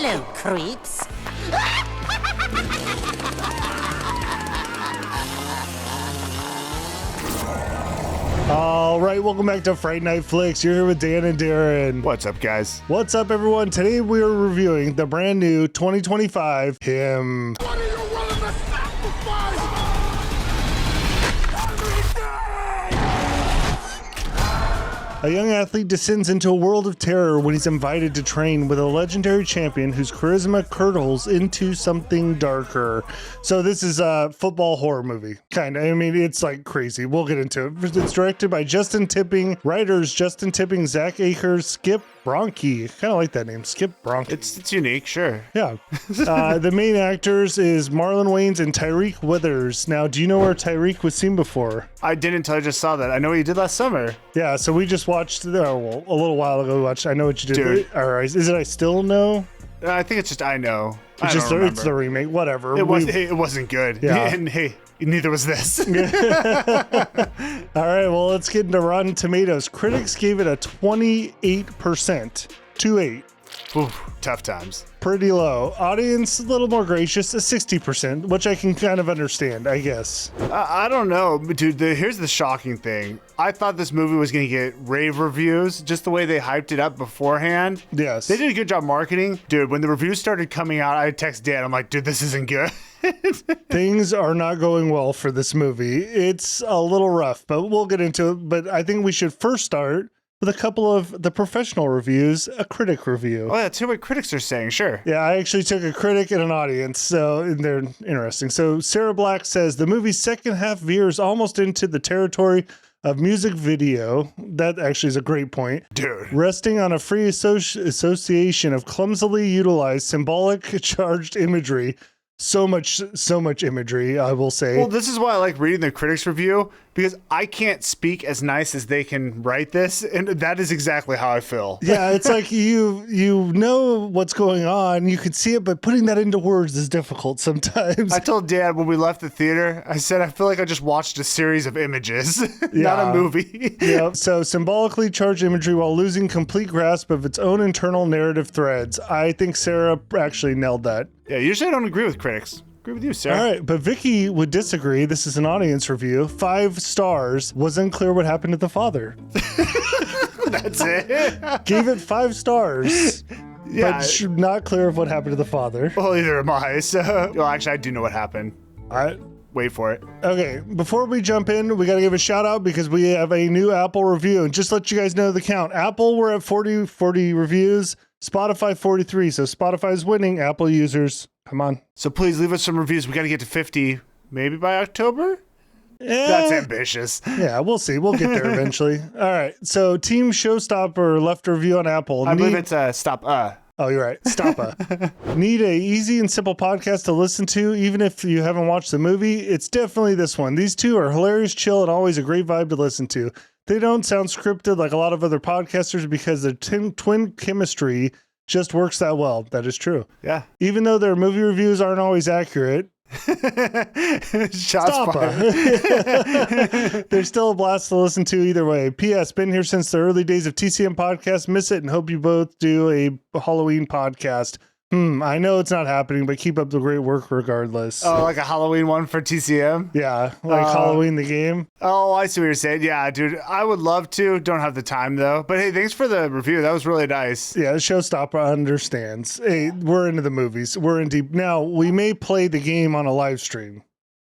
Hello, creeps. All right, welcome back to Fright Night Flicks. You're here with Dan and Darren. What's up, guys? What's up, everyone? Today we are reviewing the brand new 2025 Him. What are you willing to sacrifice? A young athlete descends into a world of terror when he's invited to train with a legendary champion whose charisma curdles into something darker. So this is a football horror movie, kind of. I mean, it's like crazy. We'll get into it. It's directed by Justin Tipping, writers Justin Tipping, Zach Akers, Skip Bronke. Kind of like that name, Skip Bronke. It's unique, sure. Yeah. The main actors is Marlon Wayans and Tyreek Withers. Now, do you know where Tyreek was seen before? I didn't until I just saw that. I know what you did last summer. Yeah, so we just watched, a little while ago, we watched I Know What You Did. Dude. Or is it I Still Know? I think it's just I know. It's the remake, whatever. It wasn't good. Yeah. And hey, neither was this. All right, well, let's get into Rotten Tomatoes. Critics gave it a 28%. 28. Oof, tough times. Pretty low. Audience, a little more gracious, a 60%, which I can kind of understand, I guess. I don't know, dude. Here's the shocking thing. I thought this movie was going to get rave reviews, just the way they hyped it up beforehand. Yes. They did a good job marketing. Dude, when the reviews started coming out, I text Dan. I'm like, dude, this isn't good. Things are not going well for this movie. It's a little rough, but we'll get into it. But I think we should first start with a couple of the professional reviews, a critic review. Oh, that's what critics are saying, sure. Yeah, I actually took a critic and an audience, so they're interesting. So Sarah Black says, the movie's second half veers almost into the territory of music video. That actually is a great point. Dude. Resting on a free association of clumsily utilized symbolic charged imagery. So much imagery, I will say. Well, this is why I like reading the critics' review, because I can't speak as nice as they can write this, and that is exactly how I feel. Yeah, it's like you know what's going on, you can see it, but putting that into words is difficult sometimes. I told Dad when we left the theater, I said I feel like I just watched a series of images, not Yeah. a movie. Yep. So symbolically charged imagery while losing complete grasp of its own internal narrative threads. I think Sarah actually nailed that. Yeah, usually I don't agree with critics. Agree with you, Sarah. All right, but Vicky would disagree. This is an audience review. 5 stars. Was unclear what happened to the father. That's it. Gave it 5 stars. Yeah. But not clear of what happened to the father. Well, either am I. So, well, actually, I do know what happened. All right. Wait for it. Okay, before we jump in, we got to give a shout out because we have a new Apple review. And just to let you guys know the count. Apple, we're at 40 reviews. Spotify, 43. So Spotify's winning. Apple users, come on. So please leave us some reviews. We got to get to 50, maybe by October? That's ambitious. Yeah, we'll see. We'll get there eventually. All right. So Team Showstopper left a review on Apple. I believe it's stop. Oh, you're right. Stoppa. Need a easy and simple podcast to listen to, even if you haven't watched the movie? It's definitely this one. These two are hilarious, chill, and always a great vibe to listen to. They don't sound scripted like a lot of other podcasters because their twin chemistry just works that well. That is true. Yeah. Even though their movie reviews aren't always accurate, Shots fired. they're still a blast to listen to either way. P.S. Been here since the early days of TCM podcast. Miss it and hope you both do a Halloween podcast. I know it's not happening, but keep up the great work regardless. Oh, like a Halloween one for TCM? Yeah, like Halloween the game. Oh, I see what you're saying. Yeah, dude, I would love to. Don't have the time, though. But hey, thanks for the review. That was really nice. Yeah, the Showstopper understands. Hey, we're into the movies. We're in deep. Now, we may play the game on a live stream.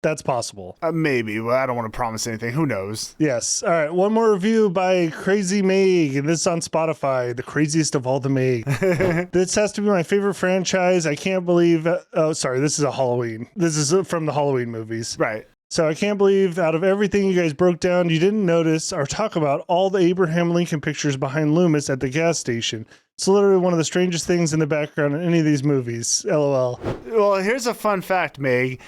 That's possible. Maybe. Well, I don't want to promise anything. Who knows? Yes. All right. One more review by Crazy Meg, and this is on Spotify. The craziest of all the Meg. This has to be my favorite franchise. I can't believe. Oh, sorry. This is a Halloween. This is from the Halloween movies. Right. So I can't believe out of everything you guys broke down, you didn't notice or talk about all the Abraham Lincoln pictures behind Loomis at the gas station. It's literally one of the strangest things in the background in any of these movies. LOL. Well, here's a fun fact, Meg.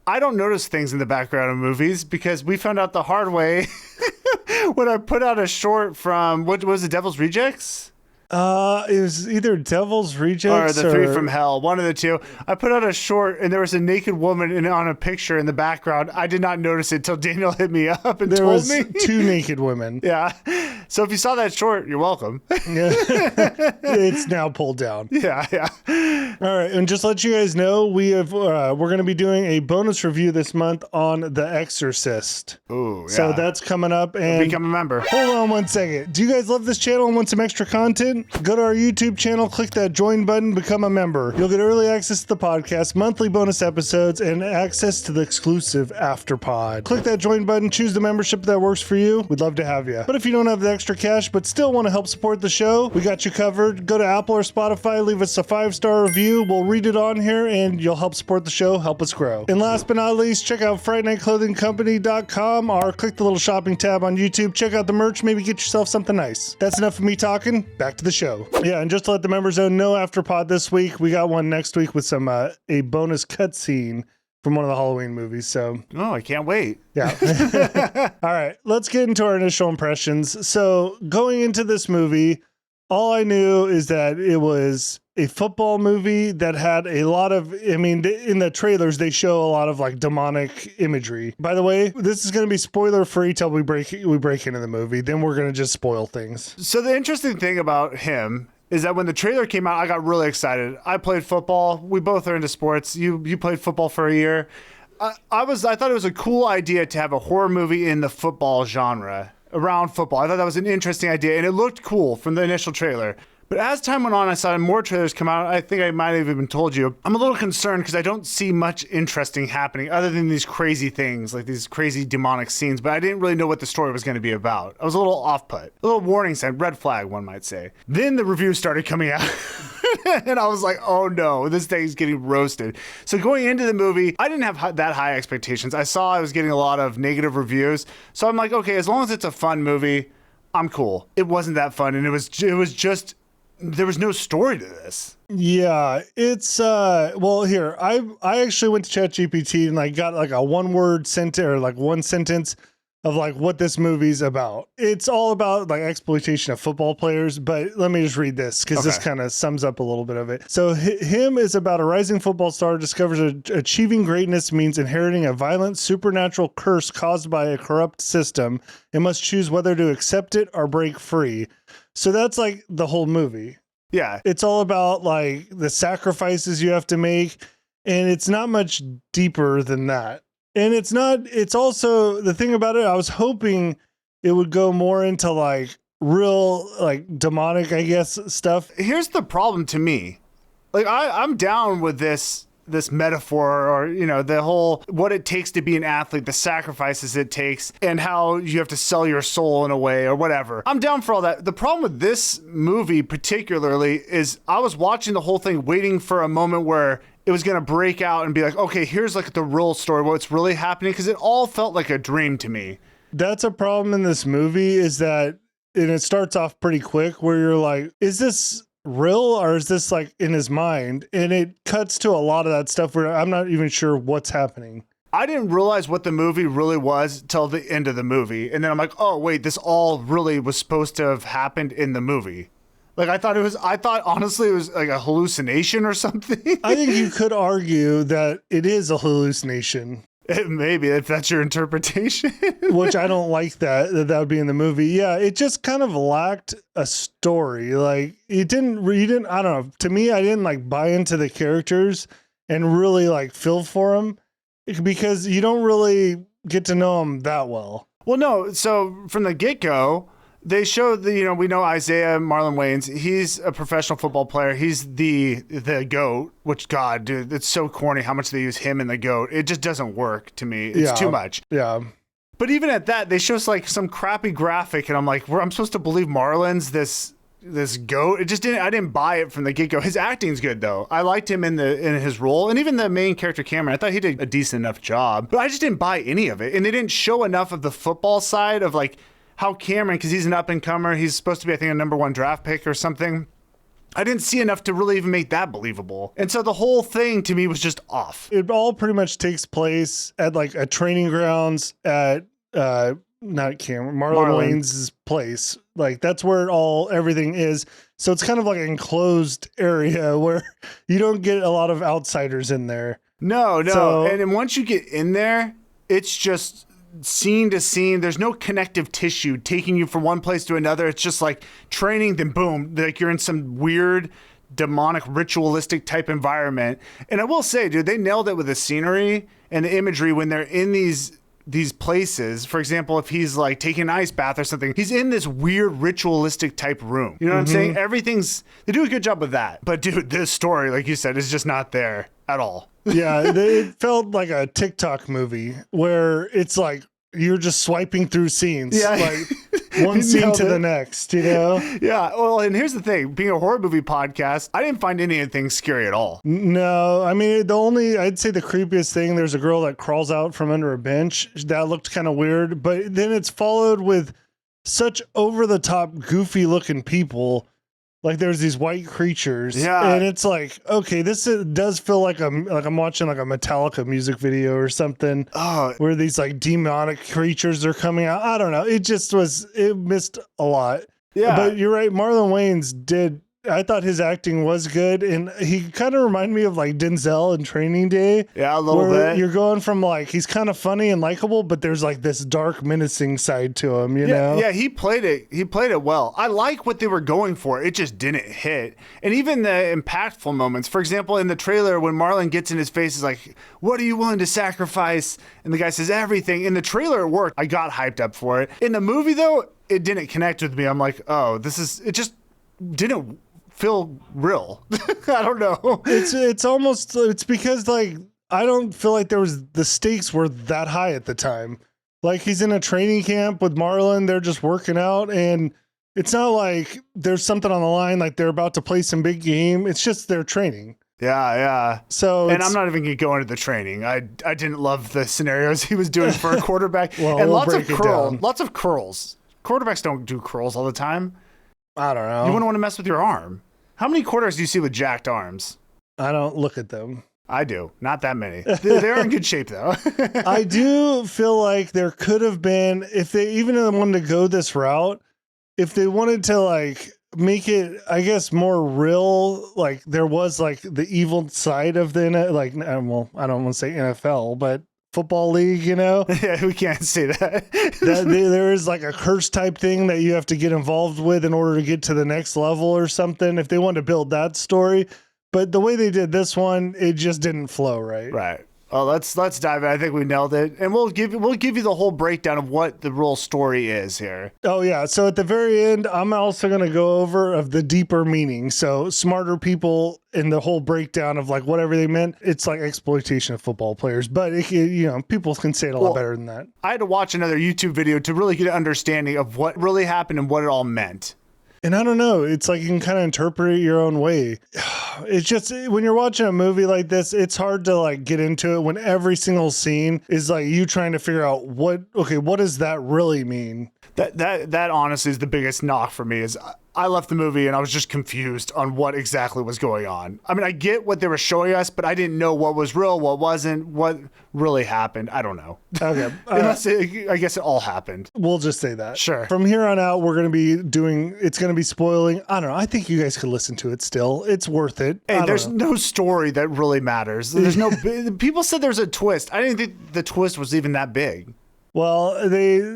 I don't notice things in the background of movies because we found out the hard way when I put out a short from, what was it, Devil's Rejects? It was either Devil's Rejects or The Three from Hell, one of the two. I put out a short and there was a naked woman on a picture in the background. I did not notice it till Daniel hit me up and there told was me. 2 naked women. Yeah. So if you saw that short, you're welcome. It's now pulled down. Yeah. All right, and just to let you guys know, we're going to be doing a bonus review this month on The Exorcist. Ooh, yeah. So that's coming up. And Become a member. hold on one second. Do you guys love this channel and want some extra content? Go to our YouTube channel, click that join button, become a member. You'll get early access to the podcast, monthly bonus episodes, and access to the exclusive Afterpod. Click that join button, choose the membership that works for you. We'd love to have you. But if you don't have the extra cash but still want to help support the show, we got you covered. Go to Apple or Spotify, leave us a 5-star review. We'll read it on here and you'll help support the show, help us grow. And last but not least, check out FrightNightClothingCompany.com or click the little shopping tab on YouTube. Check out the merch, maybe get yourself something nice. That's enough of me talking. Back to the show. Yeah, and just to let the members know, no Afterpod this week. We got one next week with some a bonus cutscene from one of the Halloween movies. So, Oh, I can't wait. yeah. All right, let's get into our initial impressions. So, going into this movie, all I knew is that it was a football movie that had a lot of, in the trailers, they show a lot of like demonic imagery. By the way, this is going to be spoiler free till we break into the movie. Then we're going to just spoil things. So the interesting thing about him is that when the trailer came out, I got really excited. I played football. We both are into sports. You played football for a year. I thought it was a cool idea to have a horror movie in the football genre, around football. I thought that was an interesting idea, and it looked cool from the initial trailer. But as time went on, I saw more trailers come out. I think I might have even told you. I'm a little concerned because I don't see much interesting happening other than these crazy things, like these crazy demonic scenes. But I didn't really know what the story was going to be about. I was a little off-put. A little warning sign, red flag, one might say. Then the reviews started coming out. And I was like, oh no, this thing's getting roasted. So going into the movie, I didn't have that high expectations. I saw I was getting a lot of negative reviews. So I'm like, okay, as long as it's a fun movie, I'm cool. It wasn't that fun. And it was just... there was no story to this. Yeah, it's well, here I actually went to ChatGPT and like got like a one sentence or like one sentence of like what this movie's about. It's all about like exploitation of football players, but let me just read this because this kind of sums up a little bit of it. So him is about a rising football star discovers achieving greatness means inheriting a violent supernatural curse caused by a corrupt system and must choose whether to accept it or break free. So that's like the whole movie. Yeah. It's all about like the sacrifices you have to make, and it's not much deeper than that. And it's also the thing about it, I was hoping it would go more into like real like demonic, I guess, stuff. Here's the problem to me. Like I'm down with this metaphor, or the whole what it takes to be an athlete, the sacrifices it takes, and how you have to sell your soul in a way or whatever. I'm down for all that. The problem with this movie particularly is I was watching the whole thing waiting for a moment where it was going to break out and be like, okay, here's like the real story, what's really happening, because it all felt like a dream to me. That's a problem in this movie, is that, and it starts off pretty quick where you're like, is this real or is this like in his mind? And it cuts to a lot of that stuff where I'm not even sure what's happening. I didn't realize what the movie really was till the end of the movie. And then I'm like, oh wait, this all really was supposed to have happened in the movie. Like I thought honestly it was like a hallucination or something. I think you could argue that it is a hallucination. Maybe if that's your interpretation. Which I don't like that would be in the movie. Yeah, it just kind of lacked a story. Like you didn't, I don't know. To me, I didn't like buy into the characters and really like feel for them because you don't really get to know them that well. Well, no. So from the get-go, they showed we know Isaiah Marlon Wayans. He's a professional football player. He's the GOAT, which God, dude, it's so corny how much they use him and the GOAT. It just doesn't work to me. It's too much. Yeah. But even at that, they show us like some crappy graphic, and I'm like, I'm supposed to believe Marlon's this GOAT. It just I didn't buy it from the get-go. His acting's good though. I liked him in his role, and even the main character Cameron. I thought he did a decent enough job, but I just didn't buy any of it, and they didn't show enough of the football side of like how Cameron, because he's an up-and-comer, he's supposed to be, I think, a number 1 draft pick or something. I didn't see enough to really even make that believable. And so the whole thing to me was just off. It all pretty much takes place at like a training grounds at, not Cameron, Marlon Wayans' place. Like that's where everything is. So it's kind of like an enclosed area where you don't get a lot of outsiders in there. No. And then once you get in there, it's just scene to scene. There's no connective tissue taking you from one place to another. It's just like training, then boom, like you're in some weird demonic ritualistic type environment. And I will say, dude, they nailed it with the scenery and the imagery when they're in these places. For example, if he's like taking an ice bath or something, he's in this weird ritualistic type room. You know what I'm saying? They do a good job with that. But dude, this story, like you said, is just not there at all. Yeah, it felt like a TikTok movie where it's like you're just swiping through scenes, like one scene to the next, you know? Yeah, well, and here's the thing. Being a horror movie podcast, I didn't find anything scary at all. No, I mean, I'd say the creepiest thing, there's a girl that crawls out from under a bench. That looked kind of weird, but then it's followed with such over-the-top, goofy-looking people. Like there's these white creatures, and it's like, okay, does feel like I'm watching like a Metallica music video or something, where these like demonic creatures are coming out. I don't know. It missed a lot. Yeah, but you're right. Marlon Wayans I thought his acting was good, and he kind of reminded me of like Denzel in Training Day. Yeah, a little bit. You're going from like he's kind of funny and likable, but there's like this dark, menacing side to him. You know? Yeah, he played it. He played it well. I like what they were going for. It just didn't hit. And even the impactful moments. For example, in the trailer, when Marlon gets in his face, is like, "What are you willing to sacrifice?" And the guy says, "Everything." In the trailer, it worked. I got hyped up for it. In the movie, though, it didn't connect with me. I'm like, oh, it just didn't feel real. I don't know. It's because like I don't feel like the stakes were that high at the time. Like he's in a training camp with Marlon, they're just working out, and it's not like there's something on the line, like they're about to play some big game. It's just their training. Yeah. So, and I'm not even going to go into the training. I didn't love the scenarios he was doing for a quarterback. Well, and we'll lots of curls. Quarterbacks don't do curls all the time. I don't know. You wouldn't want to mess with your arm. How many quarterbacks do you see with jacked arms? I don't look at them. I do. Not that many. They're in good shape, though. I do feel like there could have been, if they even wanted to go this route, if they wanted to like make it, I guess, more real, like there was like the evil side of the, like, well, I don't want to say NFL, but football league, you know? Yeah, we can't say that. There is like a curse type thing that you have to get involved with in order to get to the next level or something, if they want to build that story. But the way they did this one, it just didn't flow right. Right. Well, let's dive in. I think we nailed it. And we'll give you the whole breakdown of what the real story is here. Oh, yeah. So at the very end, I'm also going to go over of the deeper meaning. So smarter people in the whole breakdown of like whatever they meant. It's like exploitation of football players. But, people can say it a lot better than that. I had to watch another YouTube video to really get an understanding of what really happened and what it all meant. And I don't know, it's like you can kind of interpret it your own way. It's just when you're watching a movie like this, it's hard to like get into it when every single scene is like you trying to figure out what does that really mean? That honestly is the biggest knock for me is I left the movie and I was just confused on what exactly was going on. I mean, I get what they were showing us, but I didn't know what was real, what wasn't, what really happened. I don't know. Okay. I guess it all happened. We'll just say that. Sure. From here on out, we're going to be it's going to be spoiling. I don't know. I think you guys could listen to it still. It's worth it. Hey, there's no story that really matters. There's no, people said there's a twist. I didn't think the twist was even that big. Well,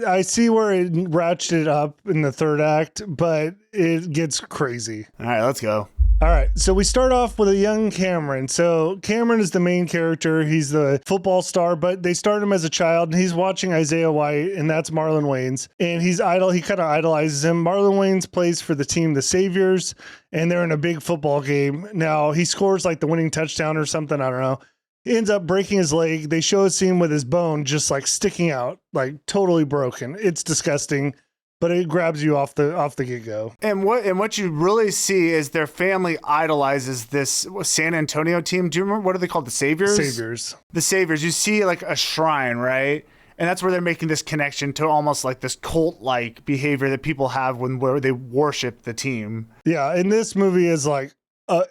I see where it ratcheted up in the third act, but it gets crazy. All right, let's go. All right, so we start off with a young Cameron. So Cameron is the main character. He's the football star, but they start him as a child, and he's watching Isaiah White, and that's Marlon Wayans. And he kind of idolizes him. Marlon Wayans plays for the team, the Saviors, and they're in a big football game. Now, he scores like the winning touchdown or something, I don't know. He ends up breaking his leg. They show a scene with his bone just like sticking out, like totally broken. It's disgusting, but it grabs you off the get-go. And what you really see is their family idolizes this San Antonio team. Do you remember, what are they called? The Saviors? Saviors. The Saviors. You see like a shrine, right? And that's where they're making this connection to almost like this cult-like behavior that people have where they worship the team. Yeah, and this movie is like,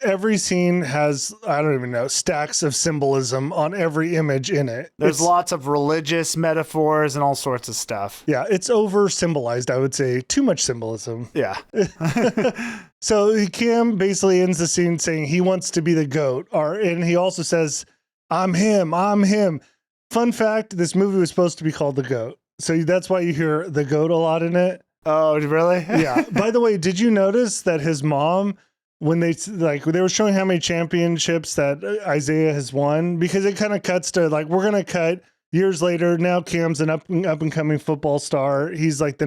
every scene has, I don't even know, stacks of symbolism on every image in it. There's lots of religious metaphors and all sorts of stuff. Yeah, it's over symbolized, I would say. Too much symbolism. Yeah. So Cam basically ends the scene saying he wants to be the GOAT. And he also says, I'm him. Fun fact, this movie was supposed to be called The Goat. So that's why you hear The Goat a lot in it. Oh, really? Yeah. By the way, did you notice that his mom, when they were showing how many championships that Isaiah has won, because it kind of cuts to like, we're going to cut years later. Now Cam's an up and coming football star. He's like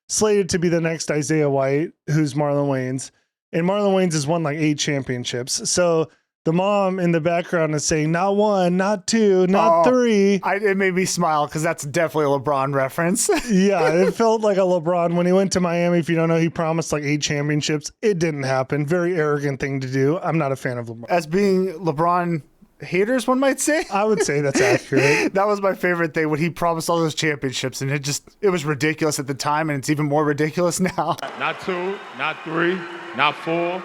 slated to be the next Isaiah White, who's Marlon Wayans. And Marlon Wayans has won like 8 championships. So the mom in the background is saying, not 1, not 2, not 3. It made me smile because that's definitely a LeBron reference. Yeah, it felt like a LeBron. When he went to Miami, if you don't know, he promised like 8 championships. It didn't happen. Very arrogant thing to do. I'm not a fan of LeBron. As being LeBron haters, one might say. I would say that's accurate. That was my favorite thing when he promised all those championships, and it was ridiculous at the time, and it's even more ridiculous now. Not 2, not 3, not 4,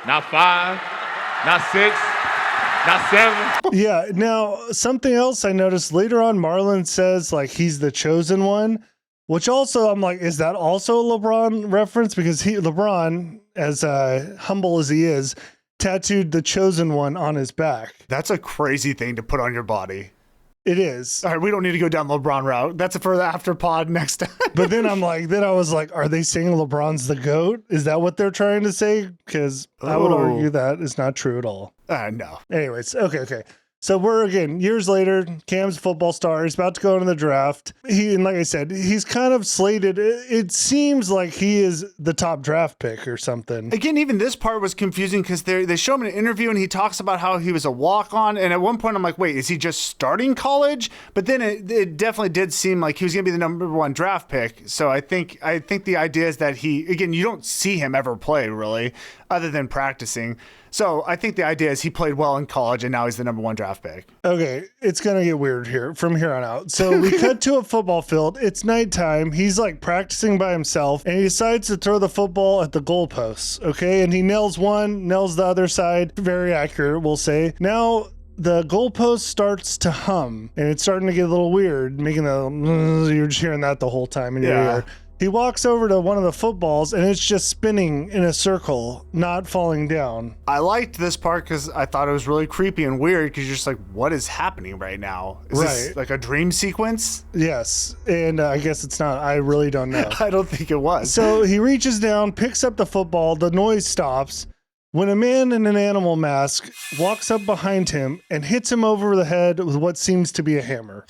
not 5, not 6, not 7. Yeah. Now, something else I noticed later on, Marlon says like he's the chosen one, which also I'm like, is that also a LeBron reference? Because LeBron, as humble as he is, tattooed the chosen one on his back. That's a crazy thing to put on your body. It is. All right, we don't need to go down LeBron route. That's for the after pod next time. But then I was like, are they saying LeBron's the GOAT? Is that what they're trying to say? Because I would argue that is not true at all. No. Anyways, okay. So we're, again, years later, Cam's a football star. He's about to go into the draft. And like I said, he's kind of slated. It seems like he is the top draft pick or something. Again, even this part was confusing because they show him in an interview and he talks about how he was a walk-on. And at one point I'm like, wait, is he just starting college? But then it definitely did seem like he was going to be the number 1 draft pick. So I think the idea is that you don't see him ever play really, other than practicing. So I think the idea is he played well in college and now he's the number 1 draft pick. Okay, it's going to get weird here from here on out. So we cut to a football field. It's nighttime. He's like practicing by himself and he decides to throw the football at the goalposts. Okay, and he nails one, nails the other side. Very accurate, we'll say. Now the goalpost starts to hum and it's starting to get a little weird, making you're just hearing that the whole time in your ear. He walks over to one of the footballs and it's just spinning in a circle, not falling down. I liked this part because I thought it was really creepy and weird because you're just like, what is happening right now? Is this like a dream sequence? Yes. And I guess it's not. I really don't know. I don't think it was. So he reaches down, picks up the football. The noise stops when a man in an animal mask walks up behind him and hits him over the head with what seems to be a hammer.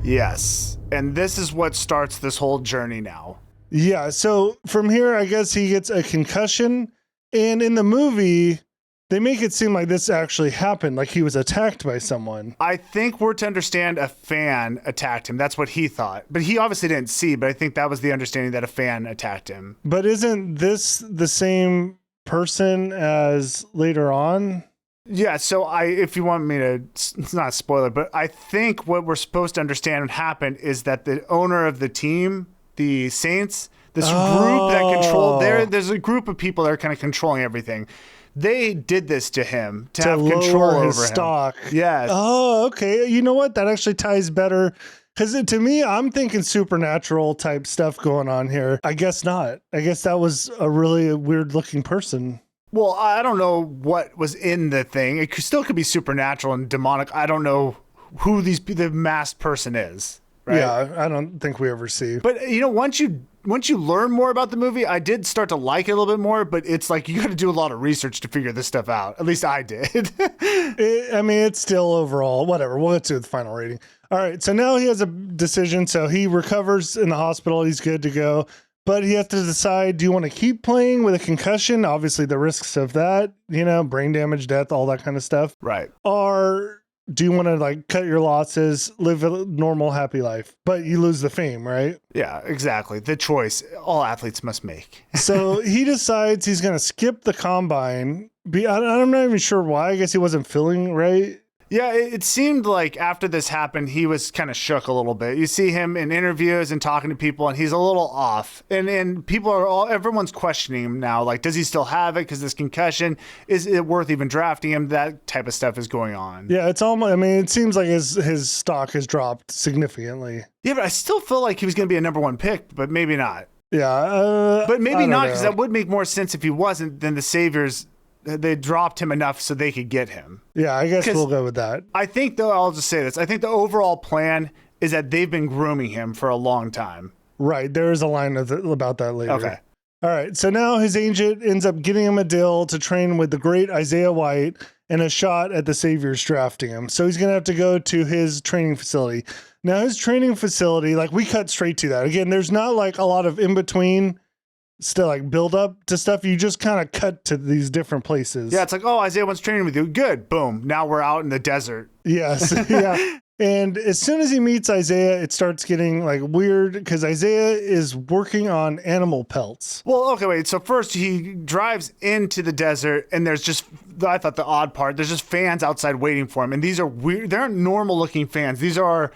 Yes. And this is what starts this whole journey now. Yeah, so from here, I guess he gets a concussion. And in the movie, they make it seem like this actually happened, like he was attacked by someone. I think we're to understand a fan attacked him. That's what he thought. But he obviously didn't see, but I think that was the understanding that a fan attacked him. But isn't this the same person as later on? Yeah, so if you want me to, it's not a spoiler, but I think what we're supposed to understand happened is that the owner of the team, the Saints, this group that controlled there's a group of people that are kind of controlling everything. They did this to him to have control over his him. stock. Yes. Oh, okay. You know what? That actually ties better. Because to me, I'm thinking supernatural type stuff going on here. I guess not. I guess that was a really weird looking person. Well, I don't know what was in the thing. It still could be supernatural and demonic. I don't know who the masked person is. Right? Yeah, I don't think we ever see. But once you learn more about the movie, I did start to like it a little bit more. But it's like you got to do a lot of research to figure this stuff out. At least I did. It's still overall whatever. We'll get to the final rating. All right, so now he has a decision. So he recovers in the hospital. He's good to go. But he has to decide, do you want to keep playing with a concussion? Obviously, the risks of that, brain damage, death, all that kind of stuff. Right. Or do you want to cut your losses, live a normal, happy life, but you lose the fame, right? Yeah, exactly. The choice all athletes must make. So he decides he's going to skip the combine. I'm not even sure why. I guess he wasn't feeling right. Yeah, it seemed like after this happened, he was kind of shook a little bit. You see him in interviews and talking to people, and he's a little off. And everyone's questioning him now. Like, does he still have it? Because this concussion, is it worth even drafting him? That type of stuff is going on. Yeah, it's almost. I mean, it seems like his stock has dropped significantly. Yeah, but I still feel like he was going to be a number 1 pick, but maybe not. Yeah, but maybe not, because that would make more sense if he wasn't than the Saviors they dropped him enough so they could get him. Yeah, I guess we'll go with that. I think, though, I'll just say this. I think the overall plan is that they've been grooming him for a long time. Right. There is a line about that later. Okay. All right. So now his agent ends up getting him a deal to train with the great Isaiah White and a shot at the Saviors drafting him. So he's going to have to go to his training facility. Now, his training facility, like we cut straight to that. Again, there's not like a lot of in between still like build up to stuff. You just kind of cut to these different places. Yeah, it's like, oh, Isaiah wants training with you. Good. Boom. Now we're out in the desert. Yes. Yeah. And as soon as he meets Isaiah, it starts getting like weird because Isaiah is working on animal pelts. Well, okay, wait. So first he drives into the desert and there's just, I thought the odd part, there's just fans outside waiting for him. And these are weird. They aren't normal looking fans. These are,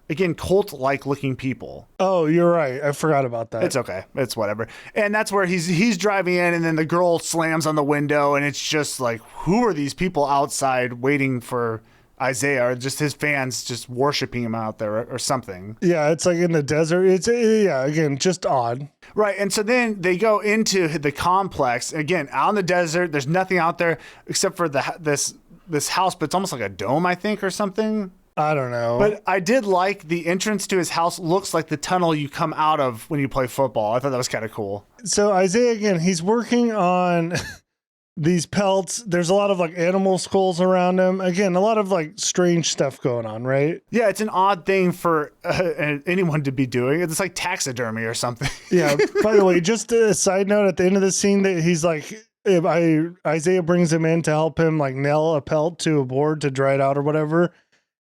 again, cult-like looking people. Oh, you're right. I forgot about that. It's okay. It's whatever. And that's where he's driving in and then the girl slams on the window and it's just like, who are these people outside waiting for Isaiah, or just his fans just worshiping him out there or something? Yeah, it's like in the desert. It's, yeah, again, just odd. Right. And so then they go into the complex. Again, out in the desert, there's nothing out there except for this house, but it's almost like a dome, I think, or something. I don't know. But I did like the entrance to his house looks like the tunnel you come out of when you play football. I thought that was kind of cool. So Isaiah, again, he's working on these pelts. There's a lot of like animal skulls around him. Again, a lot of like strange stuff going on, right? Yeah, it's an odd thing for anyone to be doing. It's like taxidermy or something. Yeah. By the way, just a side note at the end of the scene that he's like, Isaiah brings him in to help him like nail a pelt to a board to dry it out or whatever.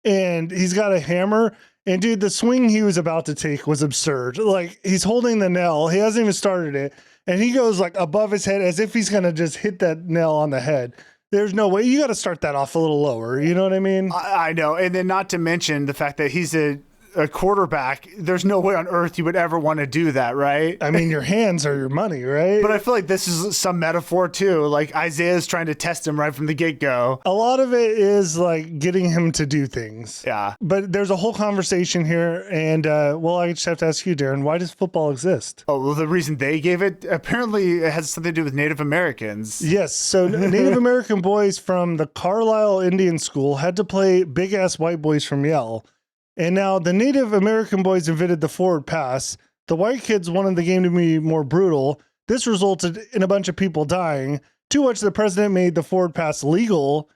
And he's got a hammer. And dude, the swing he was about to take was absurd. Like he's holding the nail. He hasn't even started it. And he goes like above his head as if he's going to just hit that nail on the head. There's no way. You got to start that off a little lower. You know what I mean? I know. And then not to mention the fact that he's a quarterback. There's no way on earth you would ever want to do that, right? I mean, your hands are your money, right? But I feel like this is some metaphor too. Like Isaiah's trying to test him right from the get-go. A lot of it is like getting him to do things. Yeah. But there's a whole conversation here. And well, I just have to ask you, Darren, why does football exist? Oh, well, the reason they gave it, apparently it has something to do with Native Americans. Yes. So Native American boys from the Carlisle Indian School had to play big-ass white boys from Yale. And now the Native American boys invented the forward pass. The white kids wanted the game to be more brutal. This resulted in a bunch of people dying, to which the president made the forward pass legal.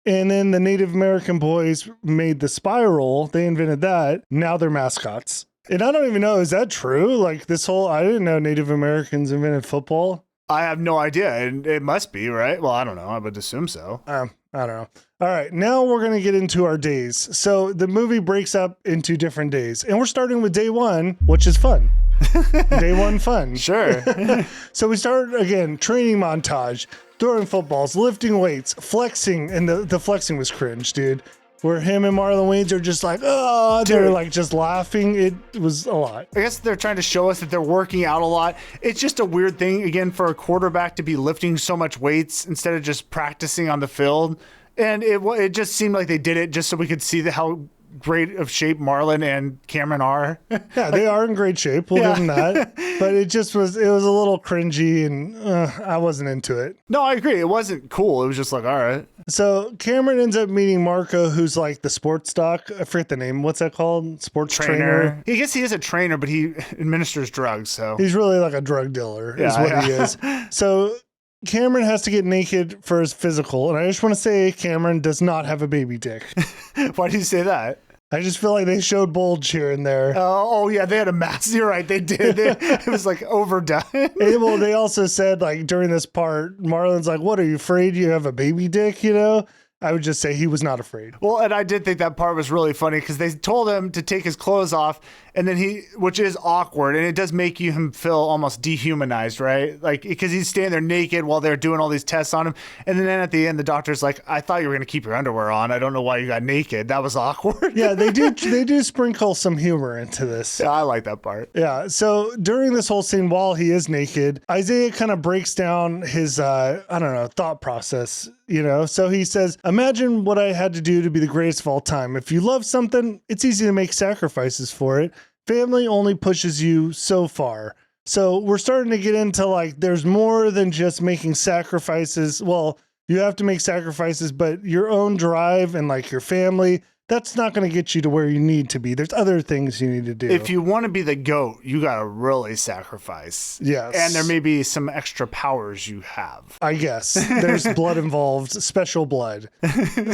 And then the Native American boys made the spiral. They invented that. Now they're mascots. And I don't even know, is that true? Like this whole, I didn't know Native Americans invented football. I have no idea. It must be, right? Well, I don't know. I would assume so. I don't know. All right, now we're going to get into our days. So the movie breaks up into different days. And we're starting with day one, which is fun. Day one fun. Sure. So we start, again, training montage, throwing footballs, lifting weights, flexing. And the flexing was cringe, dude. Where him and Marlon Wayans are just like, oh, they're like just laughing. It was a lot. I guess they're trying to show us that they're working out a lot. It's just a weird thing, again, for a quarterback to be lifting so much weights instead of just practicing on the field. And it just seemed like they did it just so we could see how great of shape Marlon and Cameron are. Yeah, they are in great shape. We'll give them that. But it was a little cringy and I wasn't into it. No, I agree. It wasn't cool. It was just like, all right. So Cameron ends up meeting Marco, who's like the sports doc. I forget the name. What's that called? Sports trainer. I guess he is a trainer, but he administers drugs. So he's really like a drug dealer is what he is. So Cameron has to get naked for his physical. And I just want to say Cameron does not have a baby dick. Why do you say that? I just feel like they showed bulge here and there. Oh yeah, they had a mass. You're right, they did. It was like overdone. Well, they also said like during this part, Marlon's like, "What, are you afraid you have a baby dick?" You know. I would just say he was not afraid. Well, and I did think that part was really funny because they told him to take his clothes off, and then which is awkward, and it does make him feel almost dehumanized, right? Like, because he's standing there naked while they're doing all these tests on him, and then at the end, the doctor's like, "I thought you were going to keep your underwear on. I don't know why you got naked. That was awkward." Yeah, they do sprinkle some humor into this. Yeah, I like that part. Yeah, so during this whole scene, while he is naked, Isaiah kind of breaks down his, thought process. You know, so he says, imagine what I had to do to be the greatest of all time. If you love something, it's easy to make sacrifices for it. Family only pushes you so far. So we're starting to get into like, there's more than just making sacrifices. Well, You have to make sacrifices, but your own drive and like your family, that's not going to get you to where you need to be. There's other things you need to do. If you want to be the GOAT, you got to really sacrifice. Yes. And there may be some extra powers you have. I guess. There's blood involved, special blood.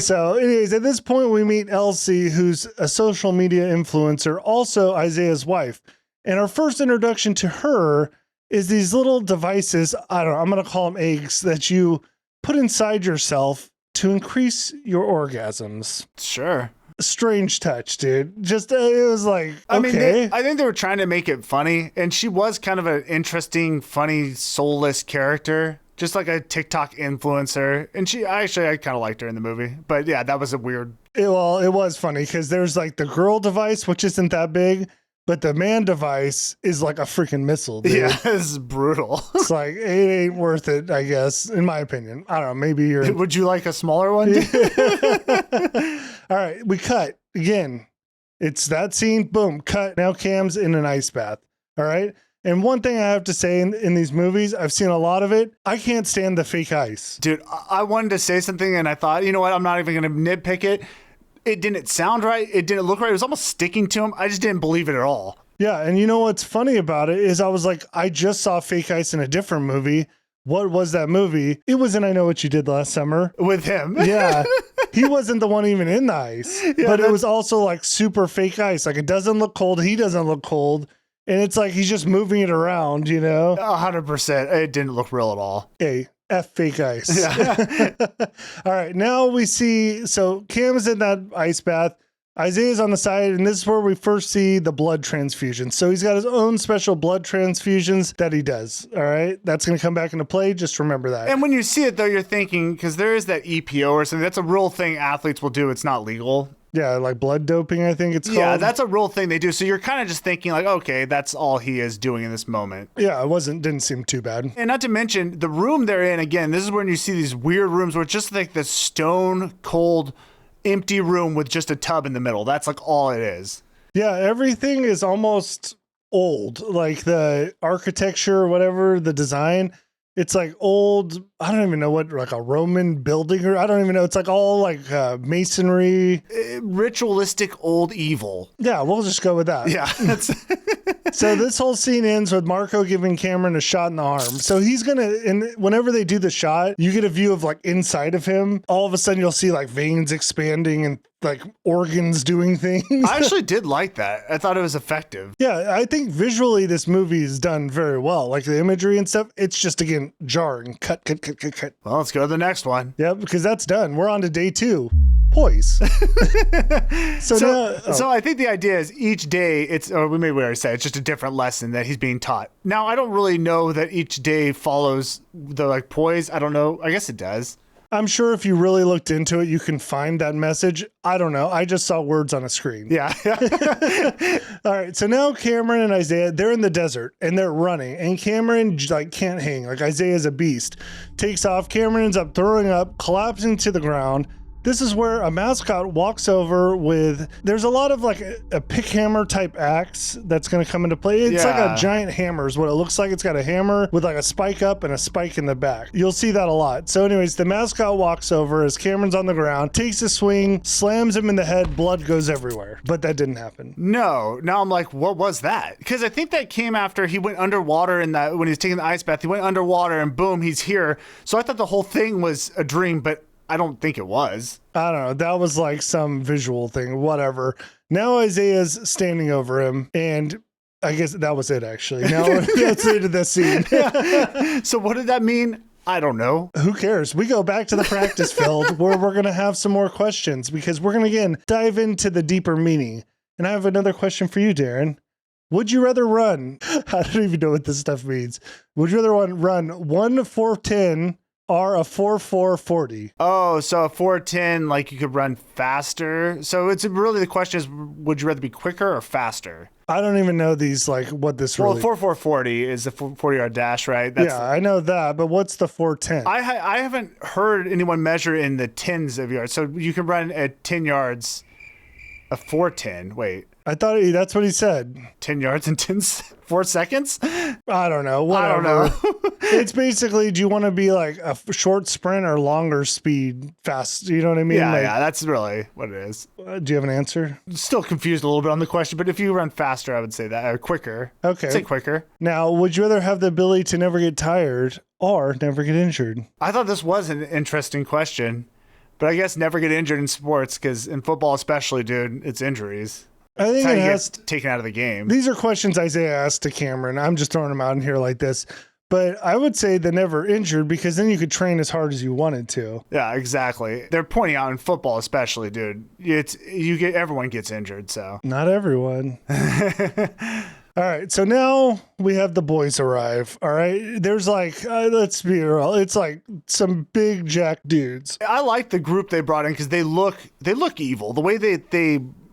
So anyways, at this point, we meet Elsie, who's a social media influencer, also Isaiah's wife. And our first introduction to her is these little devices, I don't know, I'm going to call them eggs, that you put inside yourself to increase your orgasms. Sure. Strange touch, dude. Just, it was like, okay. I mean, I think they were trying to make it funny, and she was kind of an interesting, funny, soulless character, just like a TikTok influencer. And I kind of liked her in the movie. But yeah, that was a weird. It was funny because there's like the girl device, which isn't that big, but the man device is like a freaking missile, dude. Yeah, this is brutal. It's like, it ain't worth it, I guess, in my opinion. I don't know, maybe you're... Would you like a smaller one? All right, we cut. Again, it's that scene, boom, cut. Now Cam's in an ice bath, all right? And one thing I have to say in these movies, I've seen a lot of it, I can't stand the fake ice. Dude, I wanted to say something, and I thought, you know what, I'm not even going to nitpick it. It didn't sound right. It didn't look right. It was almost sticking to him. I just didn't believe it at all. Yeah, and you know what's funny about it is I was like, I just saw fake ice in a different movie. What was that movie? It was in I Know What You Did Last Summer. With him. Yeah. He wasn't the one even in the ice. Yeah, but it was also like super fake ice. Like it doesn't look cold. He doesn't look cold. And it's like he's just moving it around, you know? 100%. It didn't look real at all. Hey, F fake ice. Yeah. All right. Now we see, so Cam's in that ice bath. Isaiah's on the side, and this is where we first see the blood transfusion. So he's got his own special blood transfusions that he does. All right. That's going to come back into play. Just remember that. And when you see it, though, you're thinking, because there is that EPO or something. That's a real thing athletes will do. It's not legal. Yeah, like blood doping, I think it's called. Yeah, that's a real thing they do. So you're kind of just thinking like, okay, that's all he is doing in this moment. Yeah, didn't seem too bad. And not to mention the room they're in, again, this is when you see these weird rooms where it's just like this stone cold, empty room with just a tub in the middle. That's like all it is. Yeah, everything is almost old. Like the architecture, whatever, the design. It's like old, I don't even know what, like a Roman building, or I don't even know. It's like all like masonry. Ritualistic old evil. Yeah, we'll just go with that. Yeah. So this whole scene ends with Marco giving Cameron a shot in the arm. So he's going to, and whenever they do the shot, you get a view of like inside of him. All of a sudden you'll see like veins expanding and like organs doing things. I actually did like that. I thought it was effective. Yeah, I think visually this movie is done very well. Like the imagery and stuff, it's just, again, jarring. Cut. Well, let's go to the next one. Yeah, because that's done. We're on to day 2. Poise. So I think the idea is each day we already said it's just a different lesson that he's being taught. Now, I don't really know that each day follows the like poise. I don't know. I guess it does. I'm sure if you really looked into it, you can find that message. I don't know. I just saw words on a screen. Yeah. All right. So now Cameron and Isaiah, they're in the desert and they're running. And Cameron like can't hang. Like Isaiah's a beast. Takes off. Cameron ends up throwing up, collapsing to the ground. This is where a mascot walks over with, there's a lot of like a pick hammer type axe that's going to come into play. It's like a giant hammer is what it looks like. It's got a hammer with like a spike up and a spike in the back. You'll see that a lot. So anyways, the mascot walks over as Cameron's on the ground, takes a swing, slams him in the head, blood goes everywhere. But that didn't happen. No. Now I'm like, what was that? Because I think that came after he went underwater when he was taking the ice bath, he went underwater and boom, he's here. So I thought the whole thing was a dream, but I don't think it was. I don't know. That was like some visual thing, whatever. Now Isaiah's standing over him, and I guess that was it, actually. Now let's into the scene. So what did that mean? I don't know. Who cares? We go back to the practice field where we're going to have some more questions because we're going to, again, dive into the deeper meaning. And I have another question for you, Darren. Would you rather run? I don't even know what this stuff means. Would you rather run 1 4:10 or a 4:40? Oh, so a 4:10, like you could run faster. So it's really the question is, would you rather be quicker or faster? I don't even know these, like what this really. Well, 4:40 is the 40-yard dash, right? Yeah, I know that, but what's the 4:10? I haven't heard anyone measure in the tens of yards. So you can run at 10 yards A 4:10. Wait, I thought that's what he said. 10 yards in 4 seconds? I don't know. Whatever. I don't know. It's basically, do you want to be like a short sprint or longer speed fast? You know what I mean? Yeah, Like, yeah, that's really what it is. Do you have an answer? Still confused a little bit on the question, but if you run faster, I would say that, or quicker. Okay. Say quicker. Now, would you rather have the ability to never get tired or never get injured? I thought this was an interesting question, but I guess never get injured in sports, because in football especially, dude, it's injuries. I think That's how it you has. get taken out of the game. These are questions Isaiah asked to Cameron. I'm just throwing them out in here like this. But I would say the never injured, because then you could train as hard as you wanted to. Yeah, exactly. They're pointing out in football especially, dude. Everyone gets injured, so. Not everyone. All right, so now we have the boys arrive. All right, there's like, let's be real, it's like some big jack dudes. I like the group they brought in because they look evil. The way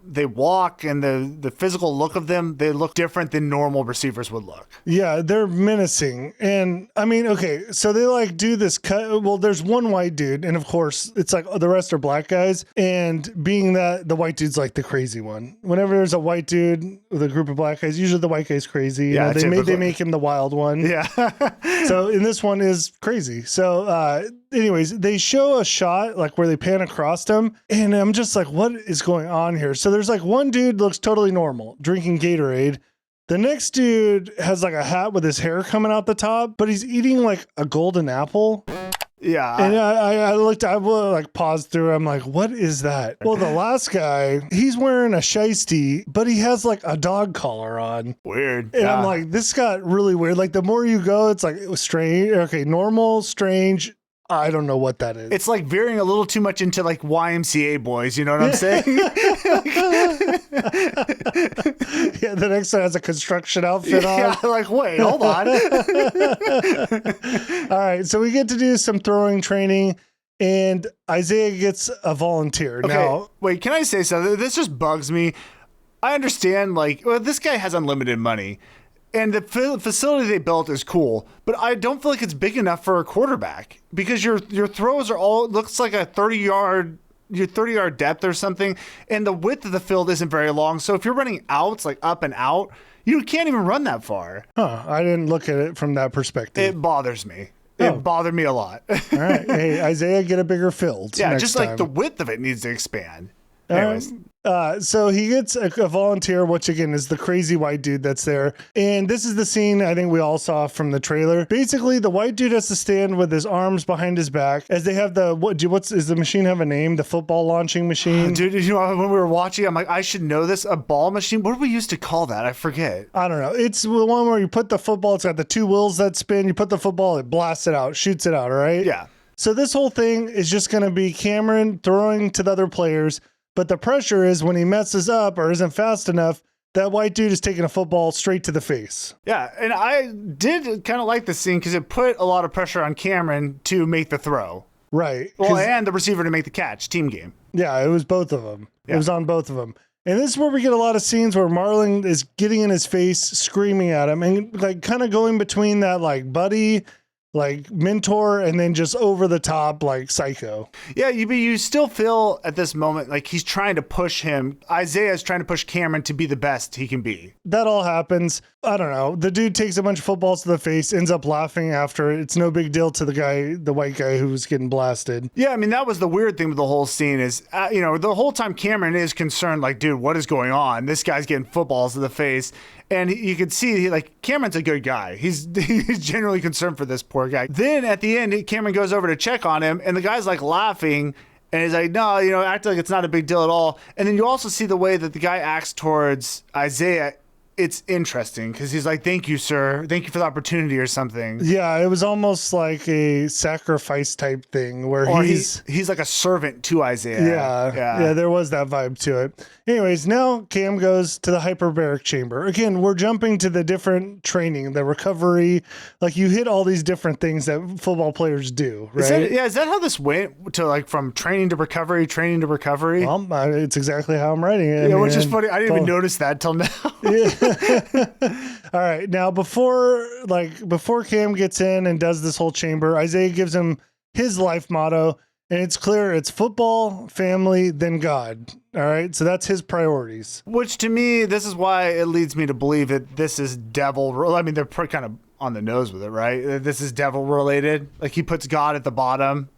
they walk and the physical look of them, they look different than normal receivers would look. Yeah, they're menacing. And I mean, okay, so they like do this cut. Well, there's one white dude, and of course, it's like the rest are black guys. And being that the white dude's like the crazy one. Whenever there's a white dude with a group of black guys, usually the white guy's crazy. Yeah, they typically. make him the wild one. Yeah. So in this one is crazy. So anyways, they show a shot like where they pan across them, and I'm just like, what is going on here? So there's like one dude looks totally normal drinking Gatorade. The next dude has like a hat with his hair coming out the top, but he's eating like a golden apple. Yeah. And I like paused through. I'm like, what is that? Well, the last guy, he's wearing a shiesty, but he has like a dog collar on. Weird. And Yeah. I'm like, this got really weird. Like the more you go, it's like it was strange. Okay, normal, strange. I don't know what that is. It's like veering a little too much into like YMCA boys, you know what I'm saying? Yeah, the next one has a construction outfit on. Yeah, like, wait, hold on. All right, so we get to do some throwing training, and Isaiah gets a volunteer. Okay, Now, wait, can I say something? This just bugs me. I understand, like, well, this guy has unlimited money, and the facility they built is cool, but I don't feel like it's big enough for a quarterback, because your throws are all, looks like a 30-yard depth or something, and the width of the field isn't very long. So if you're running outs, like up and out, you can't even run that far. I didn't look at it from that perspective. It bothers me. Oh. It bothered me a lot. All right, hey, Isaiah, get a bigger field. Yeah, next just time. like the width of it needs to expand. All Anyways. right. So he gets a volunteer, which again is the crazy white dude that's there. And this is the scene I think we all saw from the trailer. Basically, the white dude has to stand with his arms behind his back as they have does the machine have a name? The football launching machine? Dude, you know, when we were watching, I'm like, I should know this. A ball machine? What do we used to call that? I forget. I don't know. It's the one where you put the football, it's got the two wheels that spin. You put the football, it blasts it out, shoots it out, all right? Yeah. So this whole thing is just going to be Cameron throwing to the other players. But the pressure is when he messes up or isn't fast enough, that white dude is taking a football straight to the face. Yeah, and I did kind of like this scene because it put a lot of pressure on Cameron to make the throw. Right. Well, and the receiver to make the catch. Team game. Yeah, it was both of them. Yeah. It was on both of them. And this is where we get a lot of scenes where Marlon is getting in his face, screaming at him, and like kind of going between that like buddy, like mentor, and then just over the top like psycho. Yeah, you still feel at this moment like he's trying to push him. Isaiah is trying to push Cameron to be the best he can be. That all happens. I don't know. The dude takes a bunch of footballs to the face, ends up laughing after it. It's no big deal to the white guy who was getting blasted. Yeah, I mean, that was the weird thing with the whole scene is, the whole time Cameron is concerned, like, dude, what is going on? This guy's getting footballs to the face. And you could see, like, Cameron's a good guy. He's genuinely concerned for this poor guy. Then at the end, Cameron goes over to check on him, and the guy's, like, laughing. And he's like, no, acting like it's not a big deal at all. And then you also see the way that the guy acts towards Isaiah. It's interesting because he's like, thank you, sir. Thank you for the opportunity or something. Yeah, it was almost like a sacrifice type thing where he's like a servant to Isaiah. Yeah, there was that vibe to it. Anyways, now Cam goes to the hyperbaric chamber. Again, we're jumping to the different training, the recovery. Like you hit all these different things that football players do, right? Is that how this went to like from training to recovery? Well, it's exactly how I'm writing it. Yeah, which is funny. I didn't even notice that till now. Yeah. All right. Now, before Cam gets in and does this whole chamber, Isaiah gives him his life motto. And it's clear it's football, family, then God. All right. So that's his priorities. Which to me, this is why it leads me to believe that this is devil. I mean, they're kind of on the nose with it, right? This is devil related. Like he puts God at the bottom.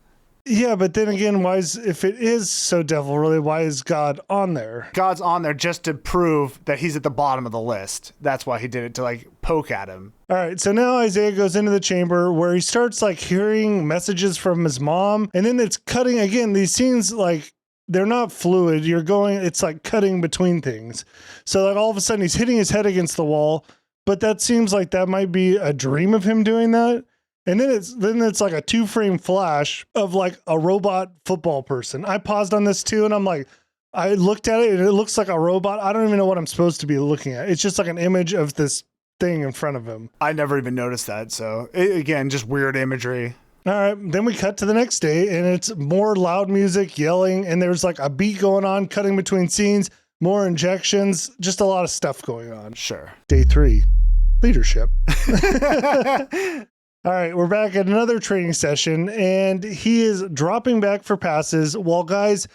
Yeah, but then again, if it is so devil really, why is God on there? God's on there just to prove that he's at the bottom of the list. That's why he did it, to like poke at him. All right, so now Isaiah goes into the chamber where he starts like hearing messages from his mom, and then it's cutting again. These scenes, like, they're not fluid. It's like cutting between things. So like all of a sudden he's hitting his head against the wall, but that seems like that might be a dream of him doing that. And then it's like a 2-frame flash of like a robot football person. I paused on this too, and I'm like, I looked at it and it looks like a robot. I don't even know what I'm supposed to be looking at. It's just like an image of this thing in front of him. I never even noticed that. So again, just weird imagery. All right, then we cut to the next day, and it's more loud music, yelling, and there's like a beat going on, cutting between scenes, more injections, just a lot of stuff going on. Sure. Day 3, leadership. All right, we're back at another training session, and he is dropping back for passes while guys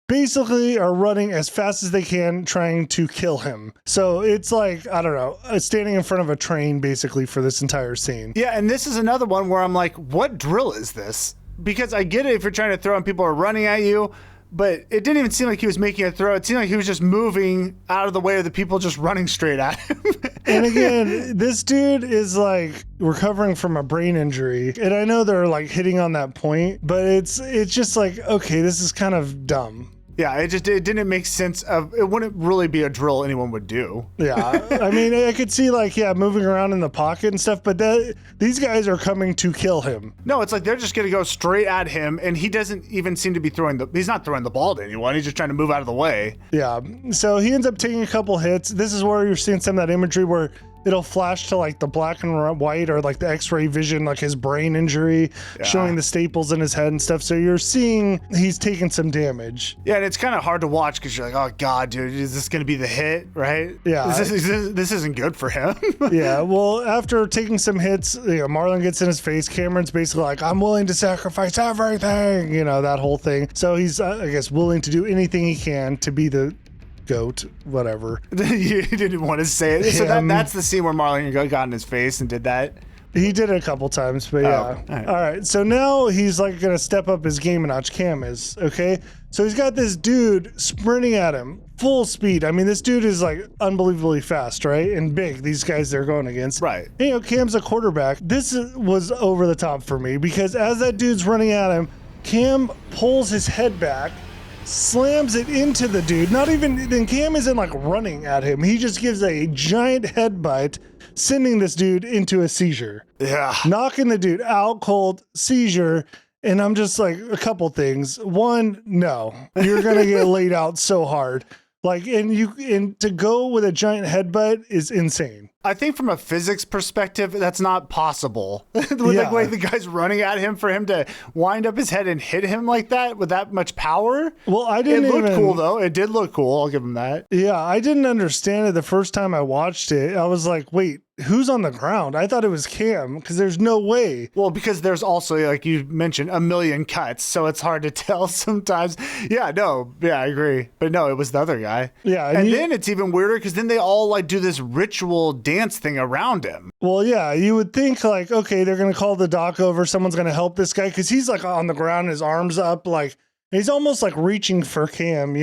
basically are running as fast as they can trying to kill him. So it's like, I don't know, standing in front of a train basically for this entire scene. Yeah, and this is another one where I'm like, what drill is this? Because I get it if you're trying to throw and people are running at you, but it didn't even seem like he was making a throw. It seemed like he was just moving out of the way of the people just running straight at him. And again, this dude is like recovering from a brain injury. And I know they're like hitting on that point, but it's just like, okay, this is kind of dumb. Yeah, it didn't make sense. It wouldn't really be a drill anyone would do. Yeah, I mean, I could see like, moving around in the pocket and stuff, but these guys are coming to kill him. No, it's like they're just going to go straight at him, and he doesn't even seem to be he's not throwing the ball to anyone. He's just trying to move out of the way. Yeah, so he ends up taking a couple hits. This is where you're seeing some of that imagery where it'll flash to like the black and white or like the x-ray vision, like his brain injury, showing the staples in his head and stuff. So you're seeing he's taking some damage. Yeah, and it's kind of hard to watch because you're like, oh God, dude, is this going to be the hit, right? Yeah. This isn't good for him. Yeah, well, after taking some hits, Marlon gets in his face. Cameron's basically like, I'm willing to sacrifice everything, that whole thing. So he's, I guess, willing to do anything he can to be the goat, whatever. You didn't want to say it. So that's the scene where Marlon got in his face and did that. He did it a couple times, but yeah. All right. So now he's like going to step up his game a notch. Cam is, okay? So he's got this dude sprinting at him full speed. I mean, this dude is like unbelievably fast, right? And big, these guys they're going against. Right. And, Cam's a quarterback. This was over the top for me because as that dude's running at him, Cam pulls his head back, slams it into the dude. Then Cam isn't like running at him. He just gives a giant headbutt, sending this dude into a seizure. Yeah. Knocking the dude out cold, seizure. And I'm just like, a couple things. One, no, you're going to get laid out so hard. Like, and to go with a giant headbutt is insane. I think from a physics perspective, that's not possible. The way the guy's running at him, for him to wind up his head and hit him like that with that much power. Well, it looked cool though. It did look cool. I'll give him that. Yeah, I didn't understand it the first time I watched it. I was like, wait, who's on the ground? I thought it was Cam because there's no way. Well, because there's also, like you mentioned, a million cuts, so it's hard to tell sometimes. Yeah, I agree. But no, it was the other guy. Yeah. And then it's even weirder because then they all like do this ritual dance thing around him. Well, yeah, you would think like, okay, they're going to call the doc over. Someone's going to help this guy because he's like on the ground, his arms up, like he's almost like reaching for Cam,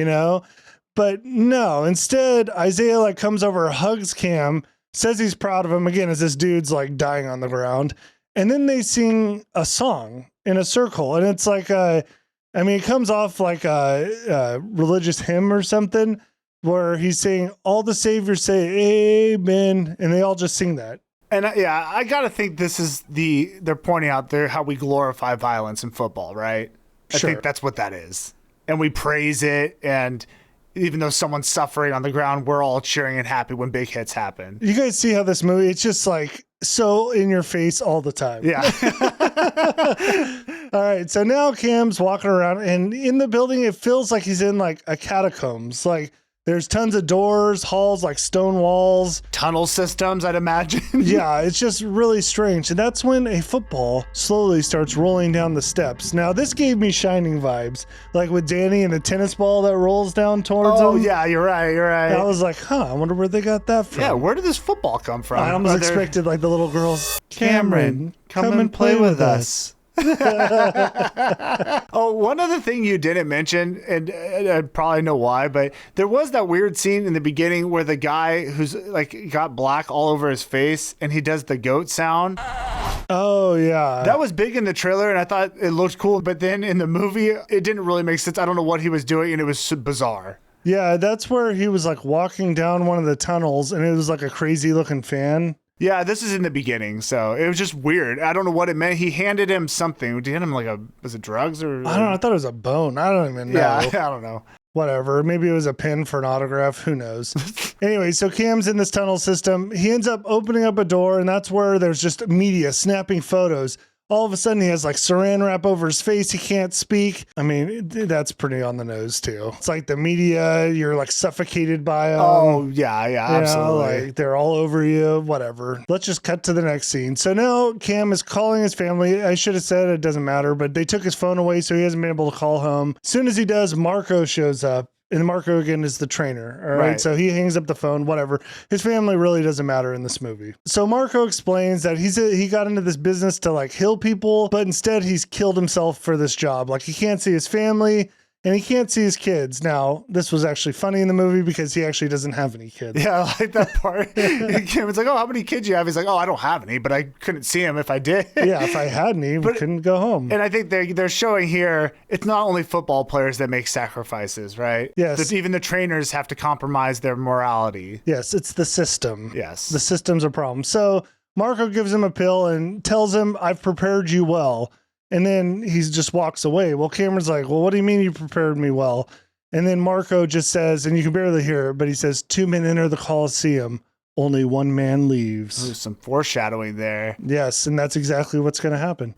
But no, instead, Isaiah like comes over, hugs Cam, says he's proud of him again as this dude's like dying on the ground. And then they sing a song in a circle. And it's like, it comes off like a religious hymn or something where he's saying, all the saviors say amen. And they all just sing that. And I got to think this is they're pointing out there how we glorify violence in football, right? Sure. I think that's what that is. And we praise it. And even though someone's suffering on the ground, we're all cheering and happy when big hits happen. You guys see how this movie, it's just like so in your face all the time. Yeah. All right. So now Cam's walking around and in the building, it feels like he's in like a catacombs. Like There's tons of doors, halls, like stone walls. Tunnel systems, I'd imagine. Yeah, it's just really strange. And that's when a football slowly starts rolling down the steps. Now, this gave me Shining vibes, like with Danny and the tennis ball that rolls down towards him. Oh, yeah, you're right. And I was like, I wonder where they got that from. Yeah, where did this football come from? I almost expected like the little girls, Cameron, come and play with us. Oh, one other thing you didn't mention, and I probably know why, but there was that weird scene in the beginning where the guy who's like got black all over his face and he does the goat sound. Oh, yeah. That was big in the trailer and I thought it looked cool, but then in the movie, it didn't really make sense. I don't know what he was doing and it was bizarre. Yeah, that's where he was like walking down one of the tunnels and it was like a crazy looking fan. Yeah, this is in the beginning, so it was just weird. I don't know what it meant. He handed him something. Did he hand him like was it drugs or? I don't know. I thought it was a bone. I don't even know. Yeah, I don't know. Whatever. Maybe it was a pen for an autograph. Who knows? Anyway, so Cam's in this tunnel system. He ends up opening up a door, and that's where there's just media snapping photos. All of a sudden, he has like saran wrap over his face. He can't speak. I mean, that's pretty on the nose, too. It's like the media, you're like suffocated by them. Oh, yeah, absolutely. Like they're all over you, whatever. Let's just cut to the next scene. So now Cam is calling his family. I should have said it doesn't matter, but they took his phone away, so he hasn't been able to call home. As soon as he does, Marco shows up. And Marco, again, is the trainer. All right. So he hangs up the phone, whatever. His family really doesn't matter in this movie. So Marco explains that he got into this business to like heal people, but instead he's killed himself for this job. Like he can't see his family and he can't see his kids. Now, this was actually funny in the movie because he actually doesn't have any kids. Yeah, I like that part. It's like, oh, how many kids you have? He's like, oh, I don't have any, but I couldn't see him if I did. Yeah, if I had any, we couldn't go home. And I think they're showing here, it's not only football players that make sacrifices, right? Yes. Even the trainers have to compromise their morality. Yes, it's the system. Yes. The system's a problem. So Marco gives him a pill and tells him, I've prepared you well. And then he just walks away. Well, Cameron's like, well, what do you mean you prepared me well? And then Marco just says, and you can barely hear it, but he says, 2 men enter the Coliseum. Only 1 man leaves. There's some foreshadowing there. Yes, and that's exactly what's going to happen.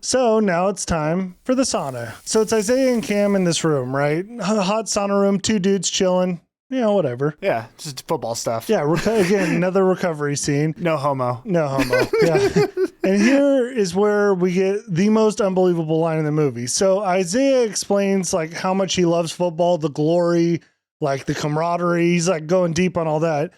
So now it's time for the sauna. So it's Isaiah and Cam in this room, right? Hot sauna room, 2 dudes chilling. You know, whatever. Yeah, just football stuff. Yeah, again, another recovery scene. No homo. No homo. Yeah. And here is where we get the most unbelievable line in the movie. So Isaiah explains like how much he loves football, the glory, like the camaraderie. He's like going deep on all that.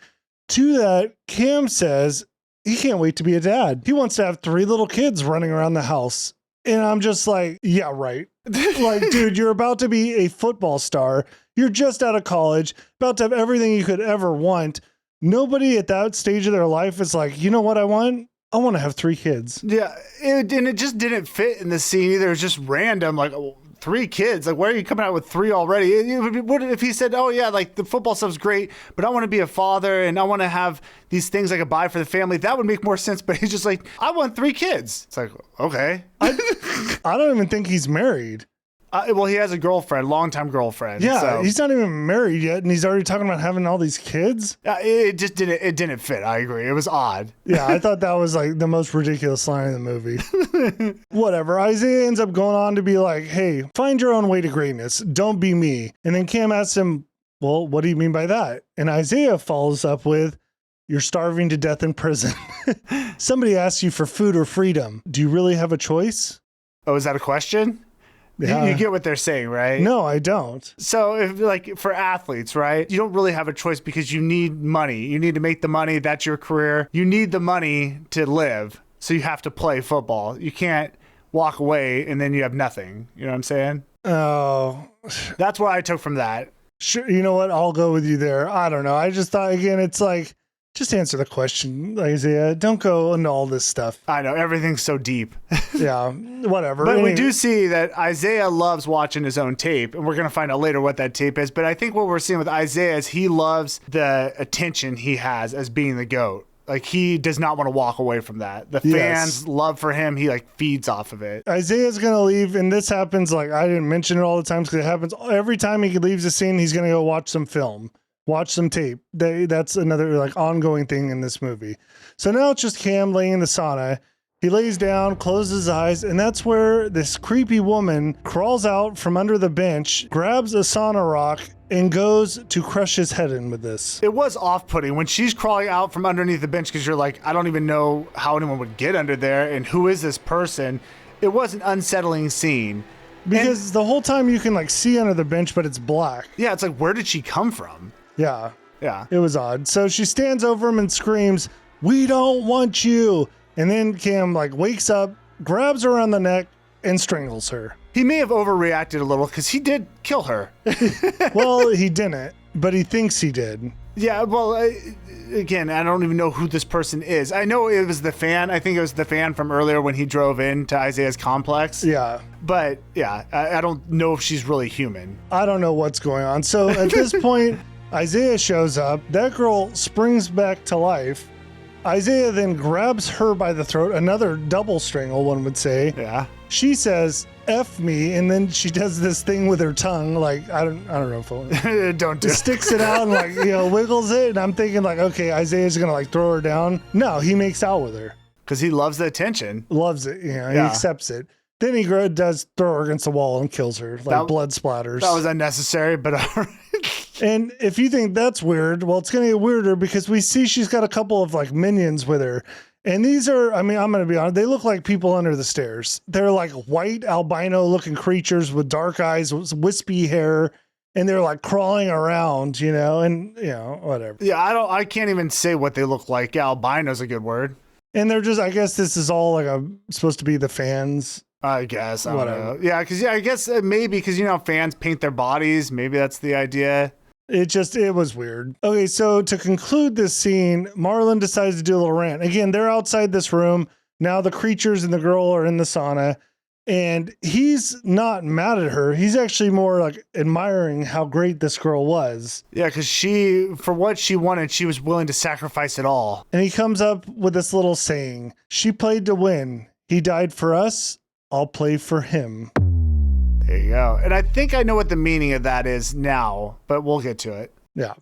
To that, Cam says he can't wait to be a dad. He wants to have 3 little kids running around the house. And I'm just like, yeah, right. Like, dude, you're about to be a football star. You're just out of college, about to have everything you could ever want. Nobody at that stage of their life is like, you know what I want? I want to have 3 kids. Yeah, and it just didn't fit in the scene either. It was just random, like 3 kids. Like, why are you coming out with 3 already? What if he said, oh yeah, like the football stuff's great, but I want to be a father and I want to have these things I could buy for the family. That would make more sense. But he's just like, I want 3 kids. It's like, okay. I don't even think he's married. Well, he has a girlfriend, longtime girlfriend. Yeah, so. he's not even married yet, and he's already talking about having all these kids. It just didn't fit. I agree. It was odd. Yeah, I thought that was like the most ridiculous line in the movie. Whatever. Isaiah ends up going on to be like, hey, find your own way to greatness. Don't be me. And then Cam asks him, well, what do you mean by that? And Isaiah follows up with, you're starving to death in prison. Somebody asks you for food or freedom. Do you really have a choice? Oh, is that a question? Yeah. You get what they're saying, right? No, I don't. So if like for athletes, right, you don't really have a choice because you need money. You need to make the money. That's your career. You need the money to live. So you have to play football. You can't walk away and then you have nothing. You know what I'm saying? Oh, that's what I took from that. Sure. You know what? I'll go with you there. I don't know. I just thought, again, it's like, just answer the question, Isaiah. Don't go into all this stuff. I know. Everything's so deep. Yeah, whatever. But we do see that Isaiah loves watching his own tape, and we're going to find out later what that tape is. But I think what we're seeing with Isaiah is he loves the attention he has as being the GOAT. Like, he does not want to walk away from that. The fans' love for him, he, like, feeds off of it. Isaiah's going to leave, and this happens, like, I didn't mention it all the times because it happens every time he leaves the scene, he's going to go watch some film. Watch some tape. That's another like ongoing thing in this movie. So now it's just Cam laying in the sauna. He lays down, closes his eyes, and that's where this creepy woman crawls out from under the bench, grabs a sauna rock, and goes to crush his head in with this. It was off-putting when she's crawling out from underneath the bench because you're like, I don't even know how anyone would get under there and who is this person. It was an unsettling scene. Because the whole time you can like see under the bench, but it's black. Yeah, it's like, where did she come from? Yeah. Yeah. It was odd. So she stands over him and screams, "We don't want you." And then Cam like wakes up, grabs her around the neck, and strangles her. He may have overreacted a little because he did kill her. Well, he didn't, but he thinks he did. Yeah, well, again, I don't even know who this person is. I know it was the fan. I think it was the fan from earlier when he drove into Isaiah's complex. Yeah. But yeah, I don't know if she's really human. I don't know what's going on. So at this point, Isaiah shows up. That girl springs back to life. Isaiah then grabs her by the throat, another double strangle, one would say. Yeah. She says, "F me," and then she does this thing with her tongue, like I don't know if it Don't do it. sticks it out and like wiggles it, and I'm thinking like, okay, Isaiah's gonna like throw her down. No, he makes out with her. Because he loves the attention. Loves it, he Yeah. accepts it. Then he does throw her against the wall and kills her, like blood splatters. That was unnecessary, but all right. And if you think that's weird, well, it's going to get weirder because we see she's got a couple of like minions with her. And these are, I mean, I'm going to be honest, they look like people under the stairs. They're like white albino looking creatures with dark eyes, wispy hair, and they're like crawling around, and whatever. Yeah, I can't even say what they look like. Yeah, albino's a good word. And they're just, I guess this is all like supposed to be the fans. I guess. I don't Whatever. know. Yeah, because I guess maybe because fans paint their bodies. Maybe that's the idea. It was weird. Okay, so to conclude this scene, Marlon decides to do a little rant. Again, they're outside this room. Now the creatures and the girl are in the sauna. And he's not mad at her. He's actually more like admiring how great this girl was. Yeah, because for what she wanted, she was willing to sacrifice it all. And he comes up with this little saying, "She played to win. He died for us. I'll play for him." There you go. And I think I know what the meaning of that is now, but we'll get to it. Yeah.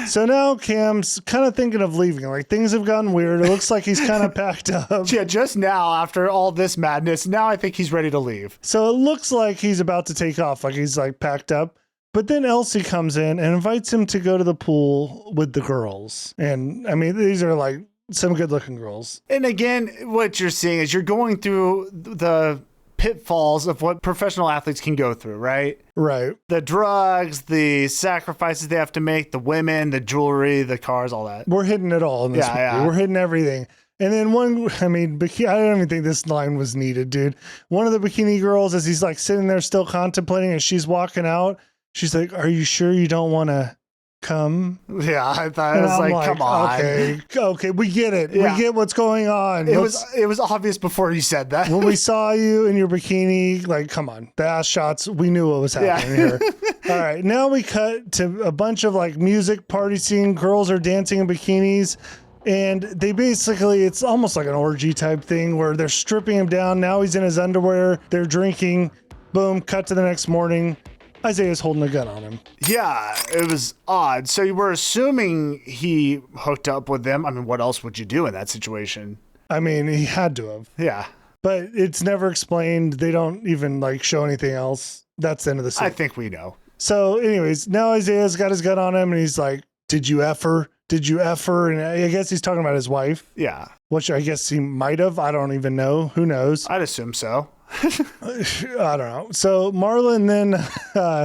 So now Cam's kind of thinking of leaving. Like things have gotten weird. It looks like he's kind of packed up. Yeah, just now, after all this madness, now I think he's ready to leave. So it looks like he's about to take off. Like he's like packed up. But then Elsie comes in and invites him to go to the pool with the girls. And I mean, these are like some good looking girls. And again, what you're seeing is you're going through the pitfalls of what professional athletes can go through, right? Right. The drugs, the sacrifices they have to make, the women, the jewelry, the cars, all that. We're hitting it all in this movie. Yeah. We're hitting everything. And then I don't even think this line was needed, dude. One of the bikini girls, as he's like sitting there still contemplating as she's walking out, she's like, "Are you sure you don't want to come?" Yeah, I thought it was like, come on. Okay, we get it. Yeah. We get what's going on. It was obvious before you said that. When we saw you in your bikini, like, come on, the ass shots, we knew what was happening here. All right, now we cut to a bunch of like music party scene. Girls are dancing in bikinis. And they basically, it's almost like an orgy type thing where they're stripping him down. Now he's in his underwear. They're drinking. Boom, cut to the next morning. Isaiah's holding a gun on him. Yeah, it was odd. So we're assuming he hooked up with them. I mean, what else would you do in that situation? I mean, he had to have. Yeah. But it's never explained. They don't even like show anything else. That's the end of the scene. I think we know. So anyways, now Isaiah's got his gun on him and he's like, "Did you F her? Did you F her?" And I guess he's talking about his wife. Yeah. Which I guess he might have. I don't even know. Who knows? I'd assume so. I don't know. So Marlon then,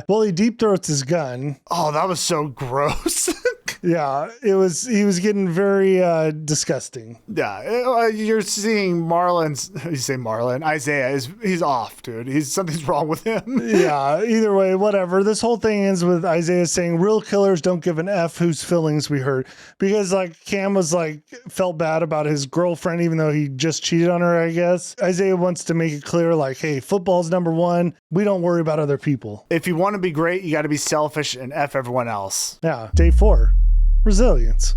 he deep throats his gun. Oh, that was so gross. Yeah, he was getting very disgusting. Yeah, you're seeing Isaiah he's off, dude. Something's wrong with him. Yeah, either way, whatever. This whole thing ends with Isaiah saying, "Real killers don't give an F whose feelings we hurt." Because like Cam was like, felt bad about his girlfriend, even though he just cheated on her, I guess. Isaiah wants to make it clear like, hey, football's number one. We don't worry about other people. If you want to be great, you got to be selfish and F everyone else. Yeah, day 4. Resilience.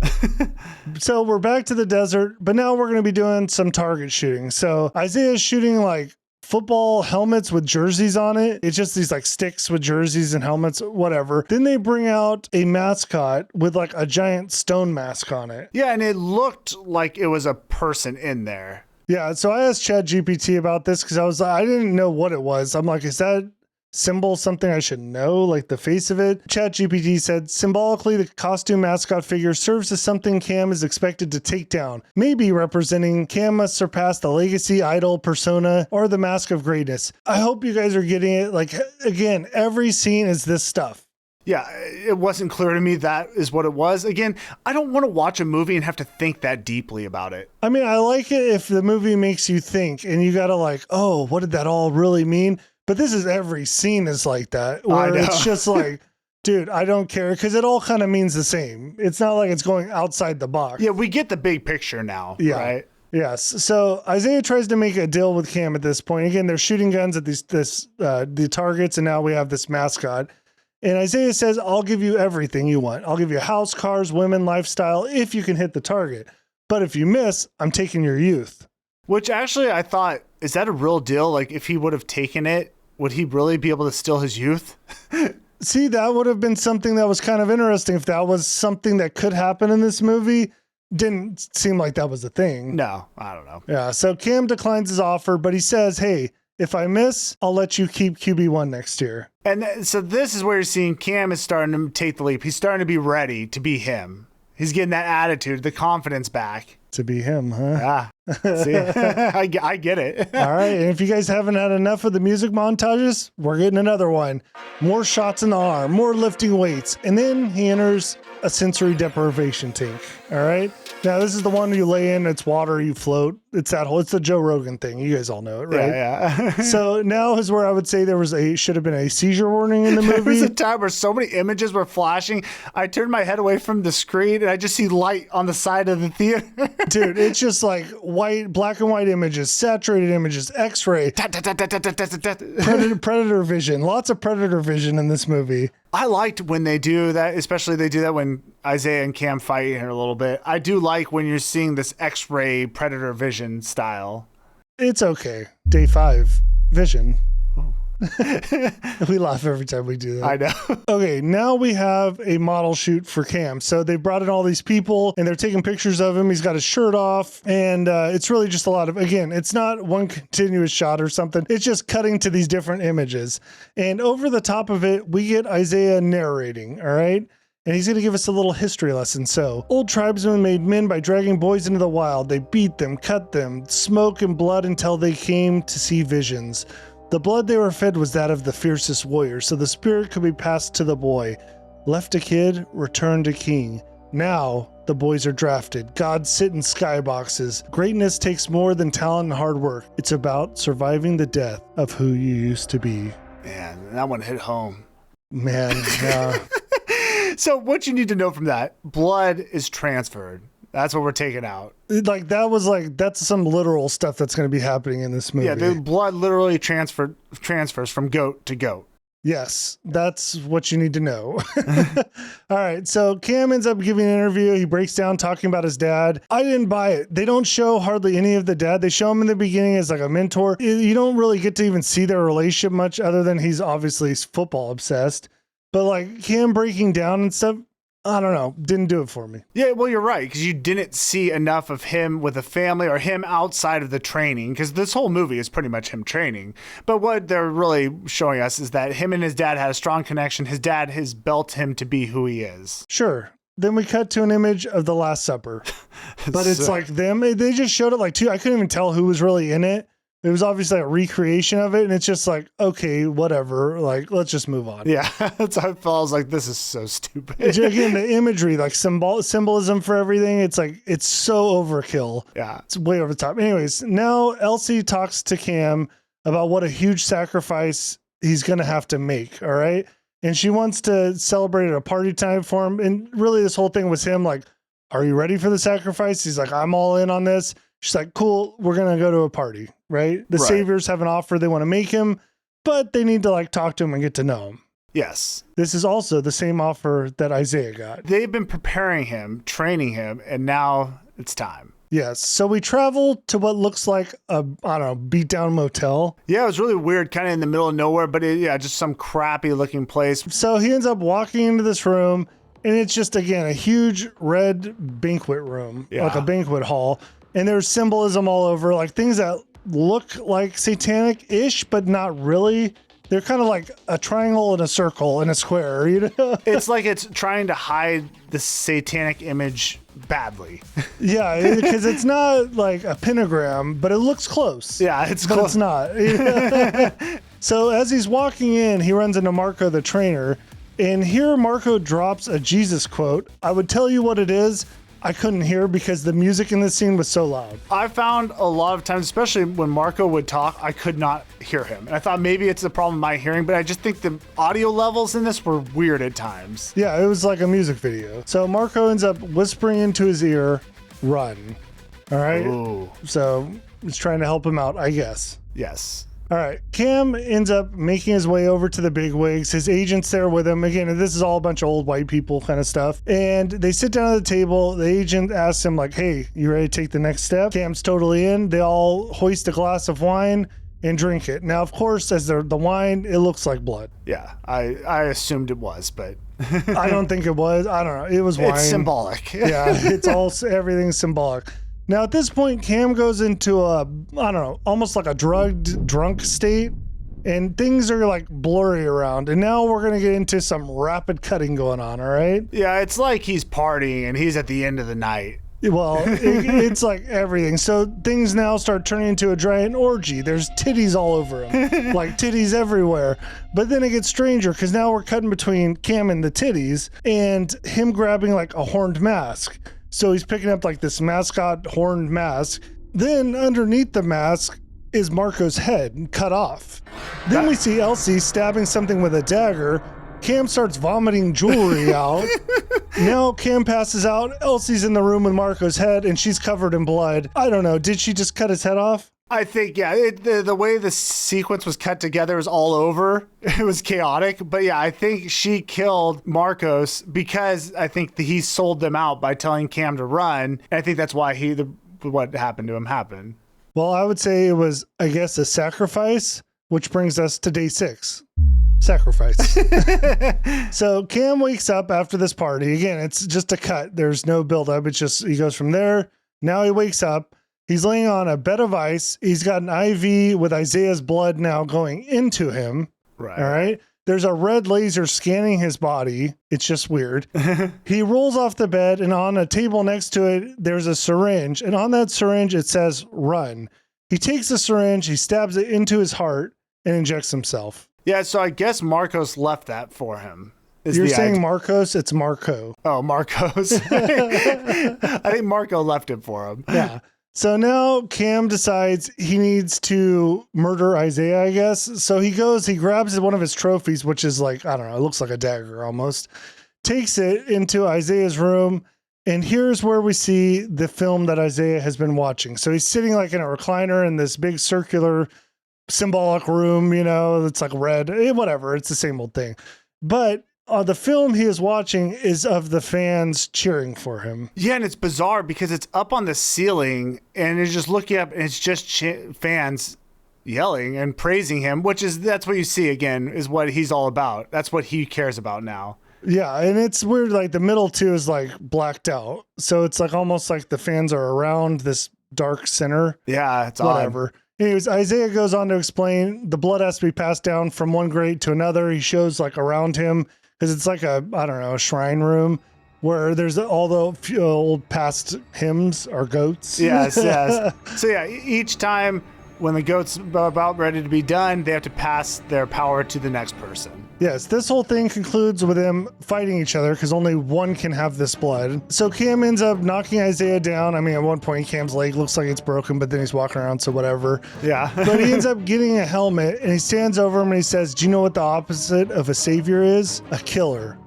So we're back to the desert, but now we're going to be doing some target shooting. So Isaiah's shooting like football helmets with jerseys on it. It's just these like sticks with jerseys and helmets, whatever. Then they bring out a mascot with like a giant stone mask on it. Yeah, and it looked like it was a person in there. Yeah, so I asked ChatGPT about this because I didn't know what it was. I'm like, is that symbol something I should know, like the face of it? ChatGPT said, symbolically, the costume mascot figure serves as something Cam is expected to take down, maybe representing Cam must surpass the legacy, idol, persona, or the mask of greatness. I hope you guys are getting it. Like, again, every scene is this stuff. Yeah, it wasn't clear to me that is what it was. Again, I don't want to watch a movie and have to think that deeply about it. I mean, I like it if the movie makes you think and you gotta like, oh, what did that all really mean? But this is every scene is like that, where it's just like, dude, I don't care, because it all kind of means the same. It's not like it's going outside the box. Yeah, we get the big picture now, right? Yes. So Isaiah tries to make a deal with Cam at this point. Again, they're shooting guns at the targets, and now we have this mascot. And Isaiah says, I'll give you everything you want. I'll give you a house, cars, women, lifestyle, if you can hit the target. But if you miss, I'm taking your youth. Which actually I thought, is that a real deal? Like, if he would have taken it, would he really be able to steal his youth? See, that would have been something that was kind of interesting if that was something that could happen in this movie. Didn't seem like that was a thing. No, I don't know. Yeah, so Cam declines his offer, but he says, hey, if I miss, I'll let you keep QB1 next year. And so this is where you're seeing Cam is starting to take the leap. He's starting to be ready to be him. He's getting that attitude, the confidence back. To be him, huh? Yeah. See, I get it. All right. And if you guys haven't had enough of the music montages, we're getting another one. More shots in the arm, more lifting weights. And then he enters a sensory deprivation tank. All right. Now, this is the one you lay in, it's water, you float. It's the Joe Rogan thing. You guys all know it, right? Yeah. So now is where I would say should have been a seizure warning in the movie. There was a time where so many images were flashing. I turned my head away from the screen and I just see light on the side of the theater. Dude, it's just like black and white images, saturated images, X-ray, predator vision, lots of predator vision in this movie. I liked when they do that, especially they do that when Isaiah and Cam fight here a little bit. I do like when you're seeing this X-ray predator vision style. It's okay. Day 5, vision. We laugh every time we do that. I know. Okay, now we have a model shoot for Cam. So they brought in all these people and they're taking pictures of him. He's got his shirt off and it's really just a lot of, again, it's not one continuous shot or something. It's just cutting to these different images. And over the top of it, we get Isaiah narrating, all right? And he's going to give us a little history lesson. So, old tribesmen made men by dragging boys into the wild. They beat them, cut them, smoke and blood until they came to see visions. The blood they were fed was that of the fiercest warrior, so the spirit could be passed to the boy. Left a kid, returned a king. Now, the boys are drafted. Gods sit in skyboxes. Greatness takes more than talent and hard work. It's about surviving the death of who you used to be. Man, that one hit home. Man, yeah. So what you need to know from that, blood is transferred. That's what we're taking out. That's some literal stuff that's going to be happening in this movie. Yeah, the blood literally transfers from goat to goat. Yes, that's what you need to know. All right, so Cam ends up giving an interview. He breaks down talking about his dad. I didn't buy it. They don't show hardly any of the dad. They show him in the beginning as like a mentor. You don't really get to even see their relationship much other than he's obviously football obsessed. But like Cam breaking down and stuff, I don't know, didn't do it for me. Yeah, well, you're right, because you didn't see enough of him with a family or him outside of the training, because this whole movie is pretty much him training. But what they're really showing us is that him and his dad had a strong connection. His dad has built him to be who he is. Sure. Then we cut to an image of the Last Supper. But it's like them. They just showed it like two. I couldn't even tell who was really in it. It was obviously a recreation of it, and it's just like, okay, whatever. Like, let's just move on. Yeah, that's how I felt. I was like, this is so stupid. Again, the imagery, like symbolism for everything, it's like, it's so overkill. Yeah. It's way over the top. Anyways, now Elsie talks to Cam about what a huge sacrifice he's going to have to make, all right? And she wants to celebrate at a party time for him. And really, this whole thing was him like, are you ready for the sacrifice? He's like, I'm all in on this. She's like, cool, we're going to go to a party, right? The Saviors have an offer they want to make him, but they need to like talk to him and get to know him. Yes. This is also the same offer that Isaiah got. They've been preparing him, training him, and now it's time. Yes. So we travel to what looks like a, I don't know, beat down motel. Yeah, it was really weird, kind of in the middle of nowhere, but just some crappy looking place. So he ends up walking into this room, and it's just, again, a huge red banquet room, like a banquet hall. And there's symbolism all over, like things that look like satanic-ish, but not really. They're kind of like a triangle and a circle and a square, you know? It's like it's trying to hide the satanic image badly. Yeah, because it's not like a pentagram, but it looks close. Yeah, it's but close. it's not. So as he's walking in, he runs into Marco the trainer, and here Marco drops a Jesus quote. I would tell you what it is. I couldn't hear because the music in this scene was so loud. I found a lot of times, especially when Marco would talk, I could not hear him. And I thought maybe it's a problem with my hearing, but I just think the audio levels in this were weird at times. Yeah, it was like a music video. So Marco ends up whispering into his ear, run. All right? Ooh. So he's trying to help him out, I guess. Yes. All right. Cam ends up making his way over to the bigwigs. His agent's there with him. Again, this is all a bunch of old white people kind of stuff. And they sit down at the table. The agent asks him, like, hey, you ready to take the next step? Cam's totally in. They all hoist a glass of wine and drink it. Now, of course, as the wine, it looks like blood. Yeah, I assumed it was, but I don't think it was. I don't know. It was wine. it's symbolic. Yeah, it's all, everything's symbolic. Now, at this point, Cam goes into a, I don't know, almost like a drunk state, and things are like blurry around. And now we're going to get into some rapid cutting going on, all right? Yeah, it's like he's partying and he's at the end of the night. Well, it's like everything. So things now start turning into a giant orgy. There's titties all over him, like titties everywhere. But then it gets stranger because now we're cutting between Cam and the titties and him grabbing like a horned mask. So he's picking up like this mascot horned mask. Then underneath the mask is Marco's head cut off. Then we see Elsie stabbing something with a dagger. Cam starts vomiting jewelry out. Now Cam passes out. Elsie's in the room with Marco's head and she's covered in blood. I don't know. Did she just cut his head off? I think, yeah, the way the sequence was cut together was all over. It was chaotic. But yeah, I think she killed Marcos because I think he sold them out by telling Cam to run. And I think that's why what happened to him happened. Well, I would say it was, I guess, a sacrifice, which brings us to day 6. Sacrifice. So Cam wakes up after this party. Again, it's just a cut. There's no buildup. It's just, he goes from there. Now he wakes up. He's laying on a bed of ice. He's got an IV with Isaiah's blood now going into him. Right. All right. There's a red laser scanning his body. It's just weird. He rolls off the bed, and on a table next to it, there's a syringe. And on that syringe, it says run. He takes the syringe, he stabs it into his heart, and injects himself. Yeah, so I guess Marcos left that for him. You're saying Marcos? It's Marco. Oh, Marcos. I think Marco left it for him. Yeah. So now Cam decides he needs to murder Isaiah, I guess. So he goes, he grabs one of his trophies, which is like, I don't know, it looks like a dagger almost, takes it into Isaiah's room. And here's where we see the film that Isaiah has been watching. So he's sitting like in a recliner in this big circular symbolic room, you know, it's like red, whatever. It's the same old thing. But the film he is watching is of the fans cheering for him. Yeah, and it's bizarre because it's up on the ceiling and it's just looking up and it's just fans yelling and praising him, that's what you see again, is what he's all about. That's what he cares about now. Yeah, and it's weird, like the middle too is like blacked out. So it's like almost like the fans are around this dark center. Yeah, it's whatever. Odd. Anyways, Isaiah goes on to explain the blood has to be passed down from one grade to another. He shows like around him, because it's like a shrine room where there's all the old past hymns or goats. Yes, yes. So yeah, each time when the goat's about ready to be done, they have to pass their power to the next person. Yes, this whole thing concludes with them fighting each other because only one can have this blood. So Cam ends up knocking Isaiah down. I mean, at one point, Cam's leg looks like it's broken, but then he's walking around, so whatever. Yeah. But he ends up getting a helmet, and he stands over him and he says, do you know what the opposite of a savior is? A killer,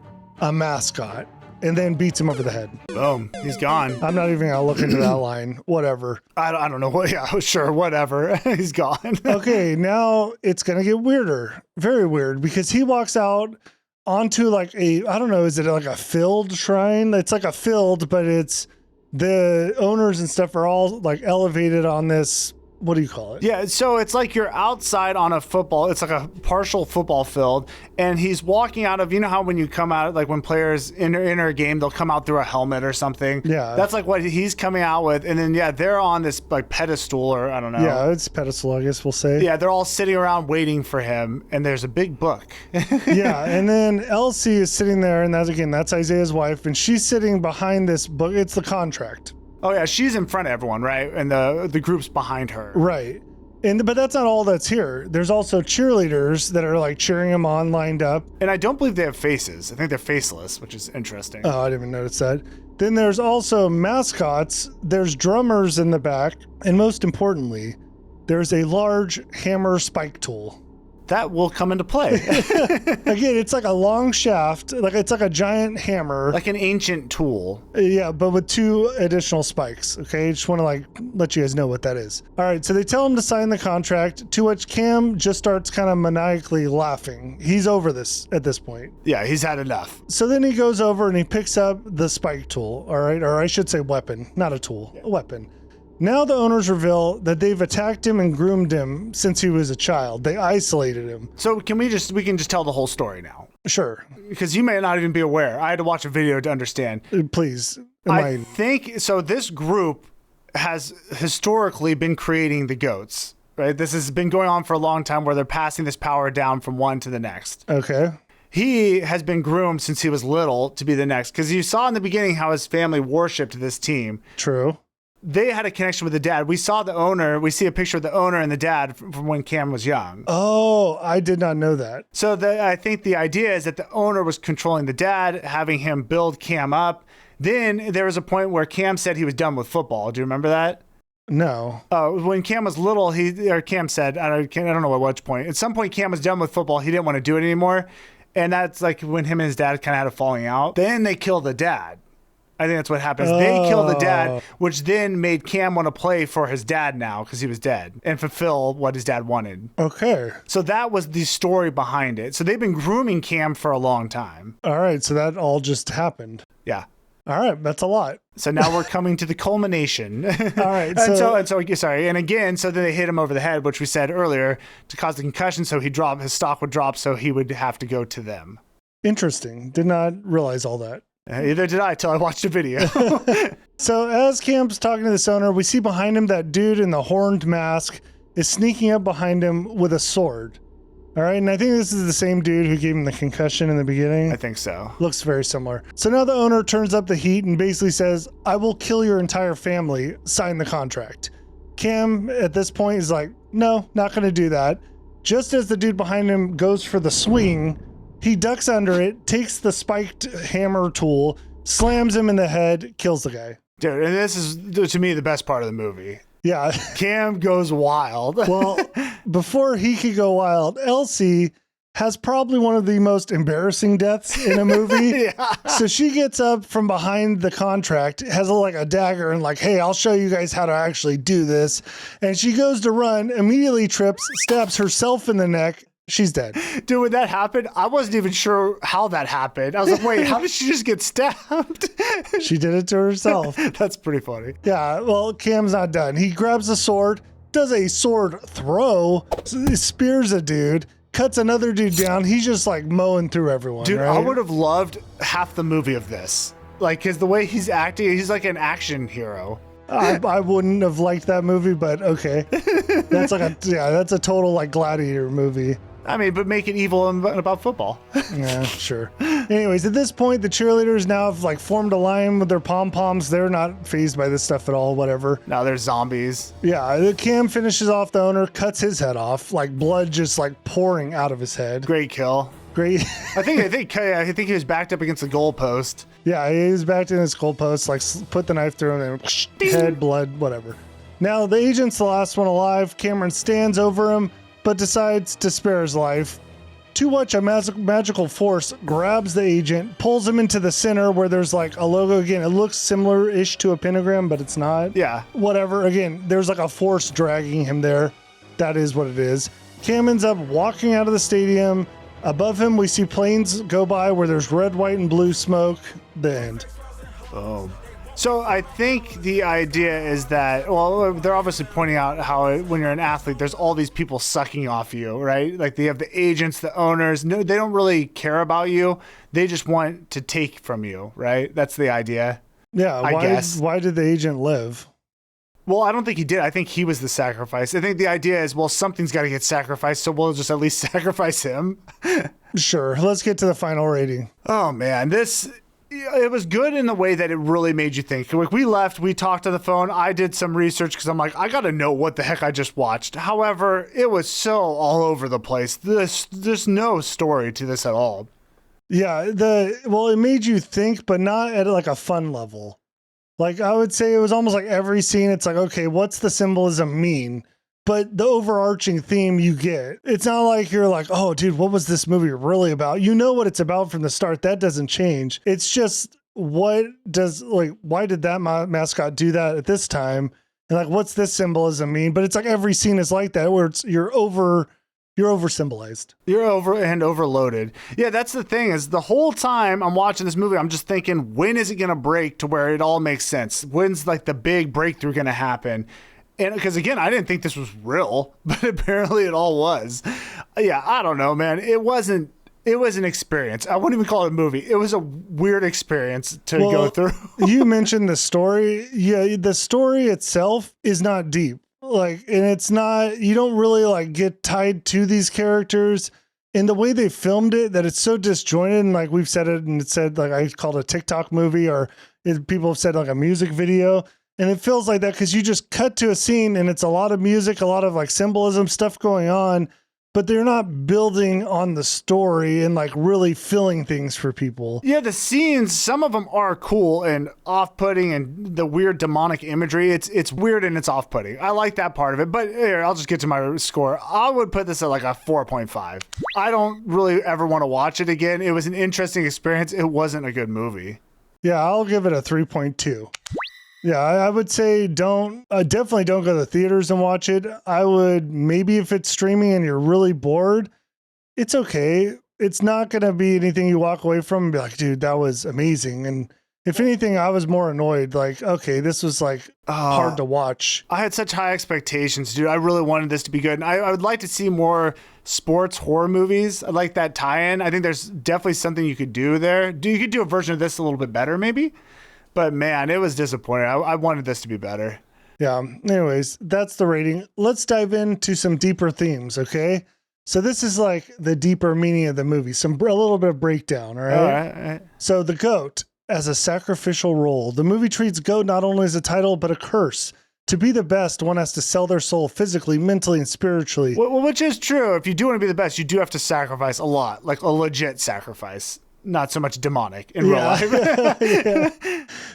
a mascot. And then beats him over the head. Boom. He's gone. I'm not even going to look into that line. Whatever. I don't know what. Yeah, sure. Whatever. He's gone. Okay. Now it's going to get weirder. Very weird, because he walks out onto like I don't know, is it like a filled shrine? It's like a filled, but it's the owners and stuff are all like elevated on this, What do you call it? Yeah, so it's like you're outside on a football. It's like a partial football field, and he's walking out of. You know how when you come out, like when players enter a game, they'll come out through a helmet or something. Yeah, that's like what he's coming out with, and then they're on this like pedestal or I don't know. Yeah, it's pedestal, I guess we'll say. Yeah, they're all sitting around waiting for him, and there's a big book. Yeah, and then Elsie is sitting there, and that's Isaiah's wife, and she's sitting behind this book. It's the contract. Oh yeah, she's in front of everyone, right? And the group's behind her. Right. But that's not all that's here. There's also cheerleaders that are like cheering him on, lined up. And I don't believe they have faces. I think they're faceless, which is interesting. Oh, I didn't even notice that. Then there's also mascots. There's drummers in the back. And most importantly, there's a large hammer spike tool. That will come into play. Again, it's like a long shaft, like it's like a giant hammer. Like an ancient tool. Yeah, but with 2 additional spikes. Okay, just want to let you guys know what that is. All right, so they tell him to sign the contract, to which Cam just starts kind of maniacally laughing. He's over this at this point. Yeah, he's had enough. So then he goes over and he picks up the spike tool, all right? Or I should say weapon, not a tool, a weapon. Now the owners reveal that they've attacked him and groomed him since he was a child. They isolated him. So we can just tell the whole story now. Sure. Because you may not even be aware. I had to watch a video to understand. Please. I think, so this group has historically been creating the goats, right? This has been going on for a long time where they're passing this power down from one to the next. Okay. He has been groomed since he was little to be the next. Because you saw in the beginning how his family worshipped this team. True. They had a connection with the dad. We saw the owner. We see a picture of the owner and the dad from when Cam was young. Oh, I did not know that. So I think the idea is that the owner was controlling the dad, having him build Cam up. Then there was a point where Cam said he was done with football. Do you remember that? No. When Cam was little, Cam said, I don't know at which point. At some point, Cam was done with football. He didn't want to do it anymore. And that's like when him and his dad kind of had a falling out. Then they killed the dad. I think that's what happens. They killed the dad, which then made Cam want to play for his dad now because he was dead and fulfill what his dad wanted. Okay. So that was the story behind it. So they've been grooming Cam for a long time. All right. So that all just happened. Yeah. All right. That's a lot. So now we're coming to the culmination. All right. And again, so then they hit him over the head, which we said earlier, to cause the concussion. So his stock would drop. So he would have to go to them. Interesting. Did not realize all that. Either did I till I watched a video. So as Cam's talking to this owner, we see behind him that dude in the horned mask is sneaking up behind him with a sword. All right. And I think this is the same dude who gave him the concussion in the beginning. I think so. Looks very similar. So now the owner turns up the heat and basically says, I will kill your entire family. Sign the contract. Cam at this point is like, no, not going to do that. Just as the dude behind him goes for the swing, he ducks under it, takes the spiked hammer tool, slams him in the head, kills the guy. Dude, and this is, to me, the best part of the movie. Yeah. Cam goes wild. Well, before he could go wild, Elsie has probably one of the most embarrassing deaths in a movie. Yeah. So she gets up from behind the contract, has a dagger and hey, I'll show you guys how to actually do this. And she goes to run, immediately trips, stabs herself in the neck. She's dead. Dude, when that happened, I wasn't even sure how that happened. I was like, wait, how did she just get stabbed? She did it to herself. That's pretty funny. Yeah, well, Cam's not done. He grabs a sword, does a sword throw, spears a dude, cuts another dude down. He's just mowing through everyone. Dude, right? I would have loved half the movie of this. Because the way he's acting, he's like an action hero. I wouldn't have liked that movie, but okay. That's that's a total gladiator movie. I mean, but make it evil and about football. Yeah, sure. Anyways, at this point, the cheerleaders now have formed a line with their pom-poms. They're not fazed by this stuff at all, whatever. Now they're zombies. Yeah, the Cam finishes off the owner, cuts his head off, blood just pouring out of his head. Great kill. Great. I think he was backed up against the goalpost. Yeah, he was backed in his goalpost, put the knife through him, and head, blood, whatever. Now, the agent's the last one alive. Cameron stands over him, but decides to spare his life. To which a magical force grabs the agent, pulls him into the center where there's a logo. Again, it looks similar-ish to a pentagram, but it's not. Yeah. Whatever. Again, there's a force dragging him there. That is what it is. Cam ends up walking out of the stadium. Above him, we see planes go by where there's red, white, and blue smoke. The end. Oh. So I think the idea is that, well, they're obviously pointing out how when you're an athlete, there's all these people sucking off you, right? Like they have the agents, the owners. No, they don't really care about you. They just want to take from you, right? That's the idea. Yeah. I guess. Why did the agent live? Well, I don't think he did. I think he was the sacrifice. I think the idea is, well, something's got to get sacrificed, so we'll just at least sacrifice him. Sure. Let's get to the final rating. Oh, man. It was good in the way that it really made you think. Like we left, we talked on the phone. I did some research because I'm like, I got to know what the heck I just watched. However, it was so all over the place. There's no story to this at all. Yeah. It made you think, but not at like a fun level. Like I would say it was almost like every scene. It's like, okay, what's the symbolism mean? But the overarching theme you get, it's not like you're like, oh, dude, what was this movie really about? You know what it's about from the start. That doesn't change. It's just why did that mascot do that at this time? And like, what's this symbolism mean? But it's like every scene is like that where you're over symbolized. You're overloaded. Yeah, that's the thing is the whole time I'm watching this movie, I'm just thinking, when is it going to break to where it all makes sense? When's like the big breakthrough going to happen? And because again, I didn't think this was real, but apparently it all was. Yeah, I don't know, man. It was an experience. I wouldn't even call it a movie. It was a weird experience to go through. You mentioned the story. Yeah, the story itself is not deep. Like, and it's not, you don't really like get tied to these characters. And the way they filmed it, that it's so disjointed, and like we've said it, and it said like I called it a TikTok movie, or people have said like a music video. And it feels like that because you just cut to a scene and it's a lot of music, a lot of like symbolism stuff going on, but they're not building on the story and like really filling things for people. Yeah, the scenes, some of them are cool and off-putting, and the weird demonic imagery, it's weird and it's off-putting. I like that part of it, but here, I'll just get to my score. I would put this at like a 4.5. I don't really ever want to watch it again. It was an interesting experience. It wasn't a good movie. Yeah, I'll give it a 3.2. Yeah, I would say definitely don't go to the theaters and watch it. I would, maybe if it's streaming and you're really bored, it's okay. It's not going to be anything you walk away from and be like, dude, that was amazing. And if anything, I was more annoyed. Like, okay, this was like hard to watch. I had such high expectations, dude. I really wanted this to be good. And I would like to see more sports horror movies. I like that tie-in. I think there's definitely something you could do there. You could do a version of this a little bit better, maybe. But man, it was disappointing. I wanted this to be better. Yeah. Anyways, that's the rating. Let's dive into some deeper themes, okay? So this is like the deeper meaning of the movie. A little bit of breakdown, all right? All right. So the goat as a sacrificial role. The movie treats goat not only as a title, but a curse. To be the best, one has to sell their soul physically, mentally, and spiritually. Well, which is true. If you do want to be the best, you do have to sacrifice a lot, like a legit sacrifice. Not so much demonic in real life. Yeah.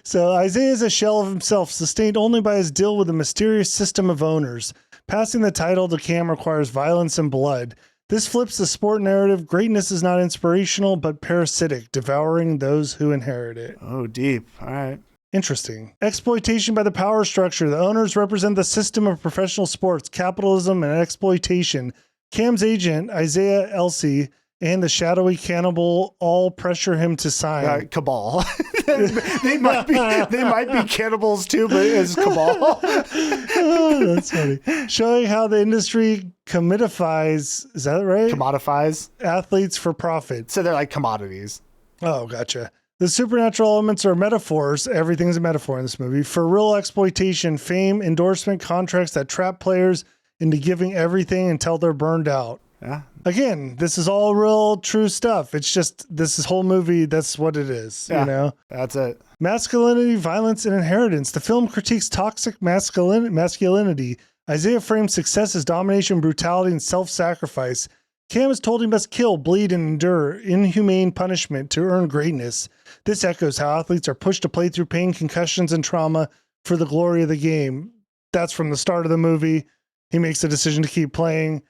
So Isaiah is a shell of himself, sustained only by his deal with a mysterious system of owners. Passing the title to Cam requires violence and blood. This flips the sport narrative. Greatness is not inspirational, but parasitic, devouring those who inherit it. Oh, deep. All right. Interesting. Exploitation by the power structure. The owners represent the system of professional sports, capitalism, and exploitation. Cam's agent, Isaiah Elsie, and the shadowy cannibal all pressure him to sign. Cabal. they might be cannibals too, but it's Cabal. Oh, that's funny. Showing how the industry commodifies, is that right? Commodifies athletes for profit. So they're like commodities. Oh, gotcha. The supernatural elements are metaphors. Everything's a metaphor in this movie for real exploitation, fame, endorsement, contracts that trap players into giving everything until they're burned out. Yeah. Again, this is all real true stuff. It's just this whole movie, that's what it is, yeah, you know? That's it. Masculinity, violence, and inheritance. The film critiques toxic masculinity. Isaiah frames success as domination, brutality, and self-sacrifice. Cam is told he must kill, bleed, and endure inhumane punishment to earn greatness. This echoes how athletes are pushed to play through pain, concussions, and trauma for the glory of the game. That's from the start of the movie. He makes the decision to keep playing.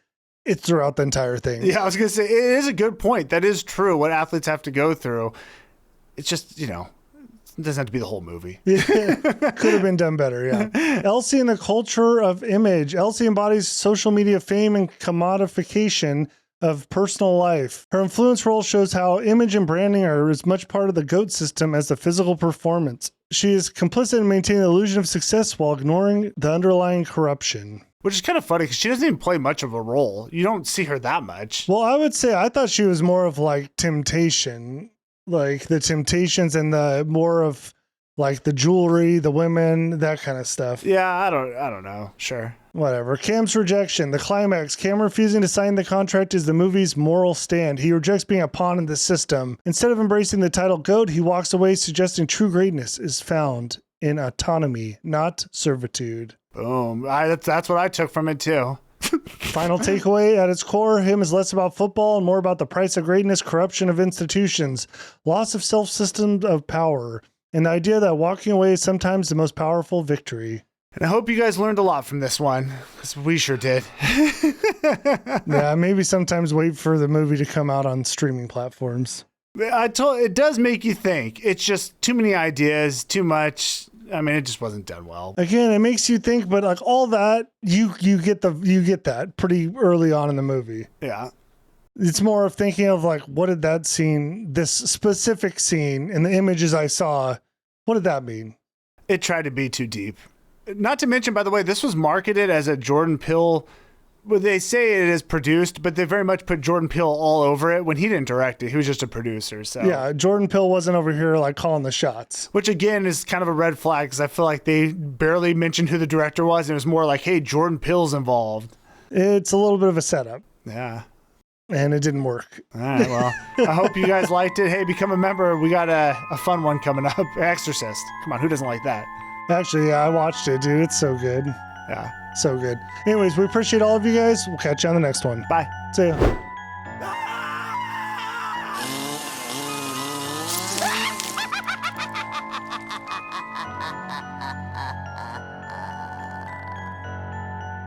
It's throughout the entire thing. Yeah, I was going to say, it is a good point. That is true, what athletes have to go through. It's just, it doesn't have to be the whole movie. Yeah, could have been done better, yeah. Elsie and the culture of image. Elsie embodies social media fame and commodification of personal life. Her influence role shows how image and branding are as much part of the GOAT system as the physical performance. she is complicit in maintaining the illusion of success while ignoring the underlying corruption. Which is kind of funny because she doesn't even play much of a role. You don't see her that much. Well, I would say I thought she was more of like temptation, like the temptations and the more of like the jewelry, the women, that kind of stuff. Yeah, I don't know. Sure. Whatever. Cam's rejection. The climax. Cam refusing to sign the contract is the movie's moral stand. He rejects being a pawn in the system. Instead of embracing the title GOAT, he walks away suggesting true greatness is found in autonomy, not servitude. Boom. That's what I took from it too. Final takeaway, at its core, him is less about football and more about the price of greatness, corruption of institutions, loss of self-system of power, and the idea that walking away is sometimes the most powerful victory. And I hope you guys learned a lot from this one, because we sure did. Yeah, maybe sometimes wait for the movie to come out on streaming platforms. It does make you think. It's just too many ideas, too much. I mean, it just wasn't done well. Again, it makes you think, but like all that, you get that pretty early on in the movie. Yeah. It's more of thinking of like, what did that scene, this specific scene, and the images I saw, what did that mean? It tried to be too deep. Not to mention, by the way, this was marketed as a Jordan Peele. Well, they say it is produced, but they very much put Jordan Peele all over it when he didn't direct it. He was just a producer. So yeah, Jordan Peele wasn't over here like calling the shots. Which again is kind of a red flag because I feel like they barely mentioned who the director was. And it was more like, hey, Jordan Peele's involved. It's a little bit of a setup. Yeah. And it didn't work. All right, well, I hope you guys liked it. Hey, become a member. We got a fun one coming up. Exorcist. Come on, who doesn't like that? Actually, yeah, I watched it, dude. It's so good. Yeah. So good. Anyways, we appreciate all of you guys. We'll catch you on the next one. Bye. See ya.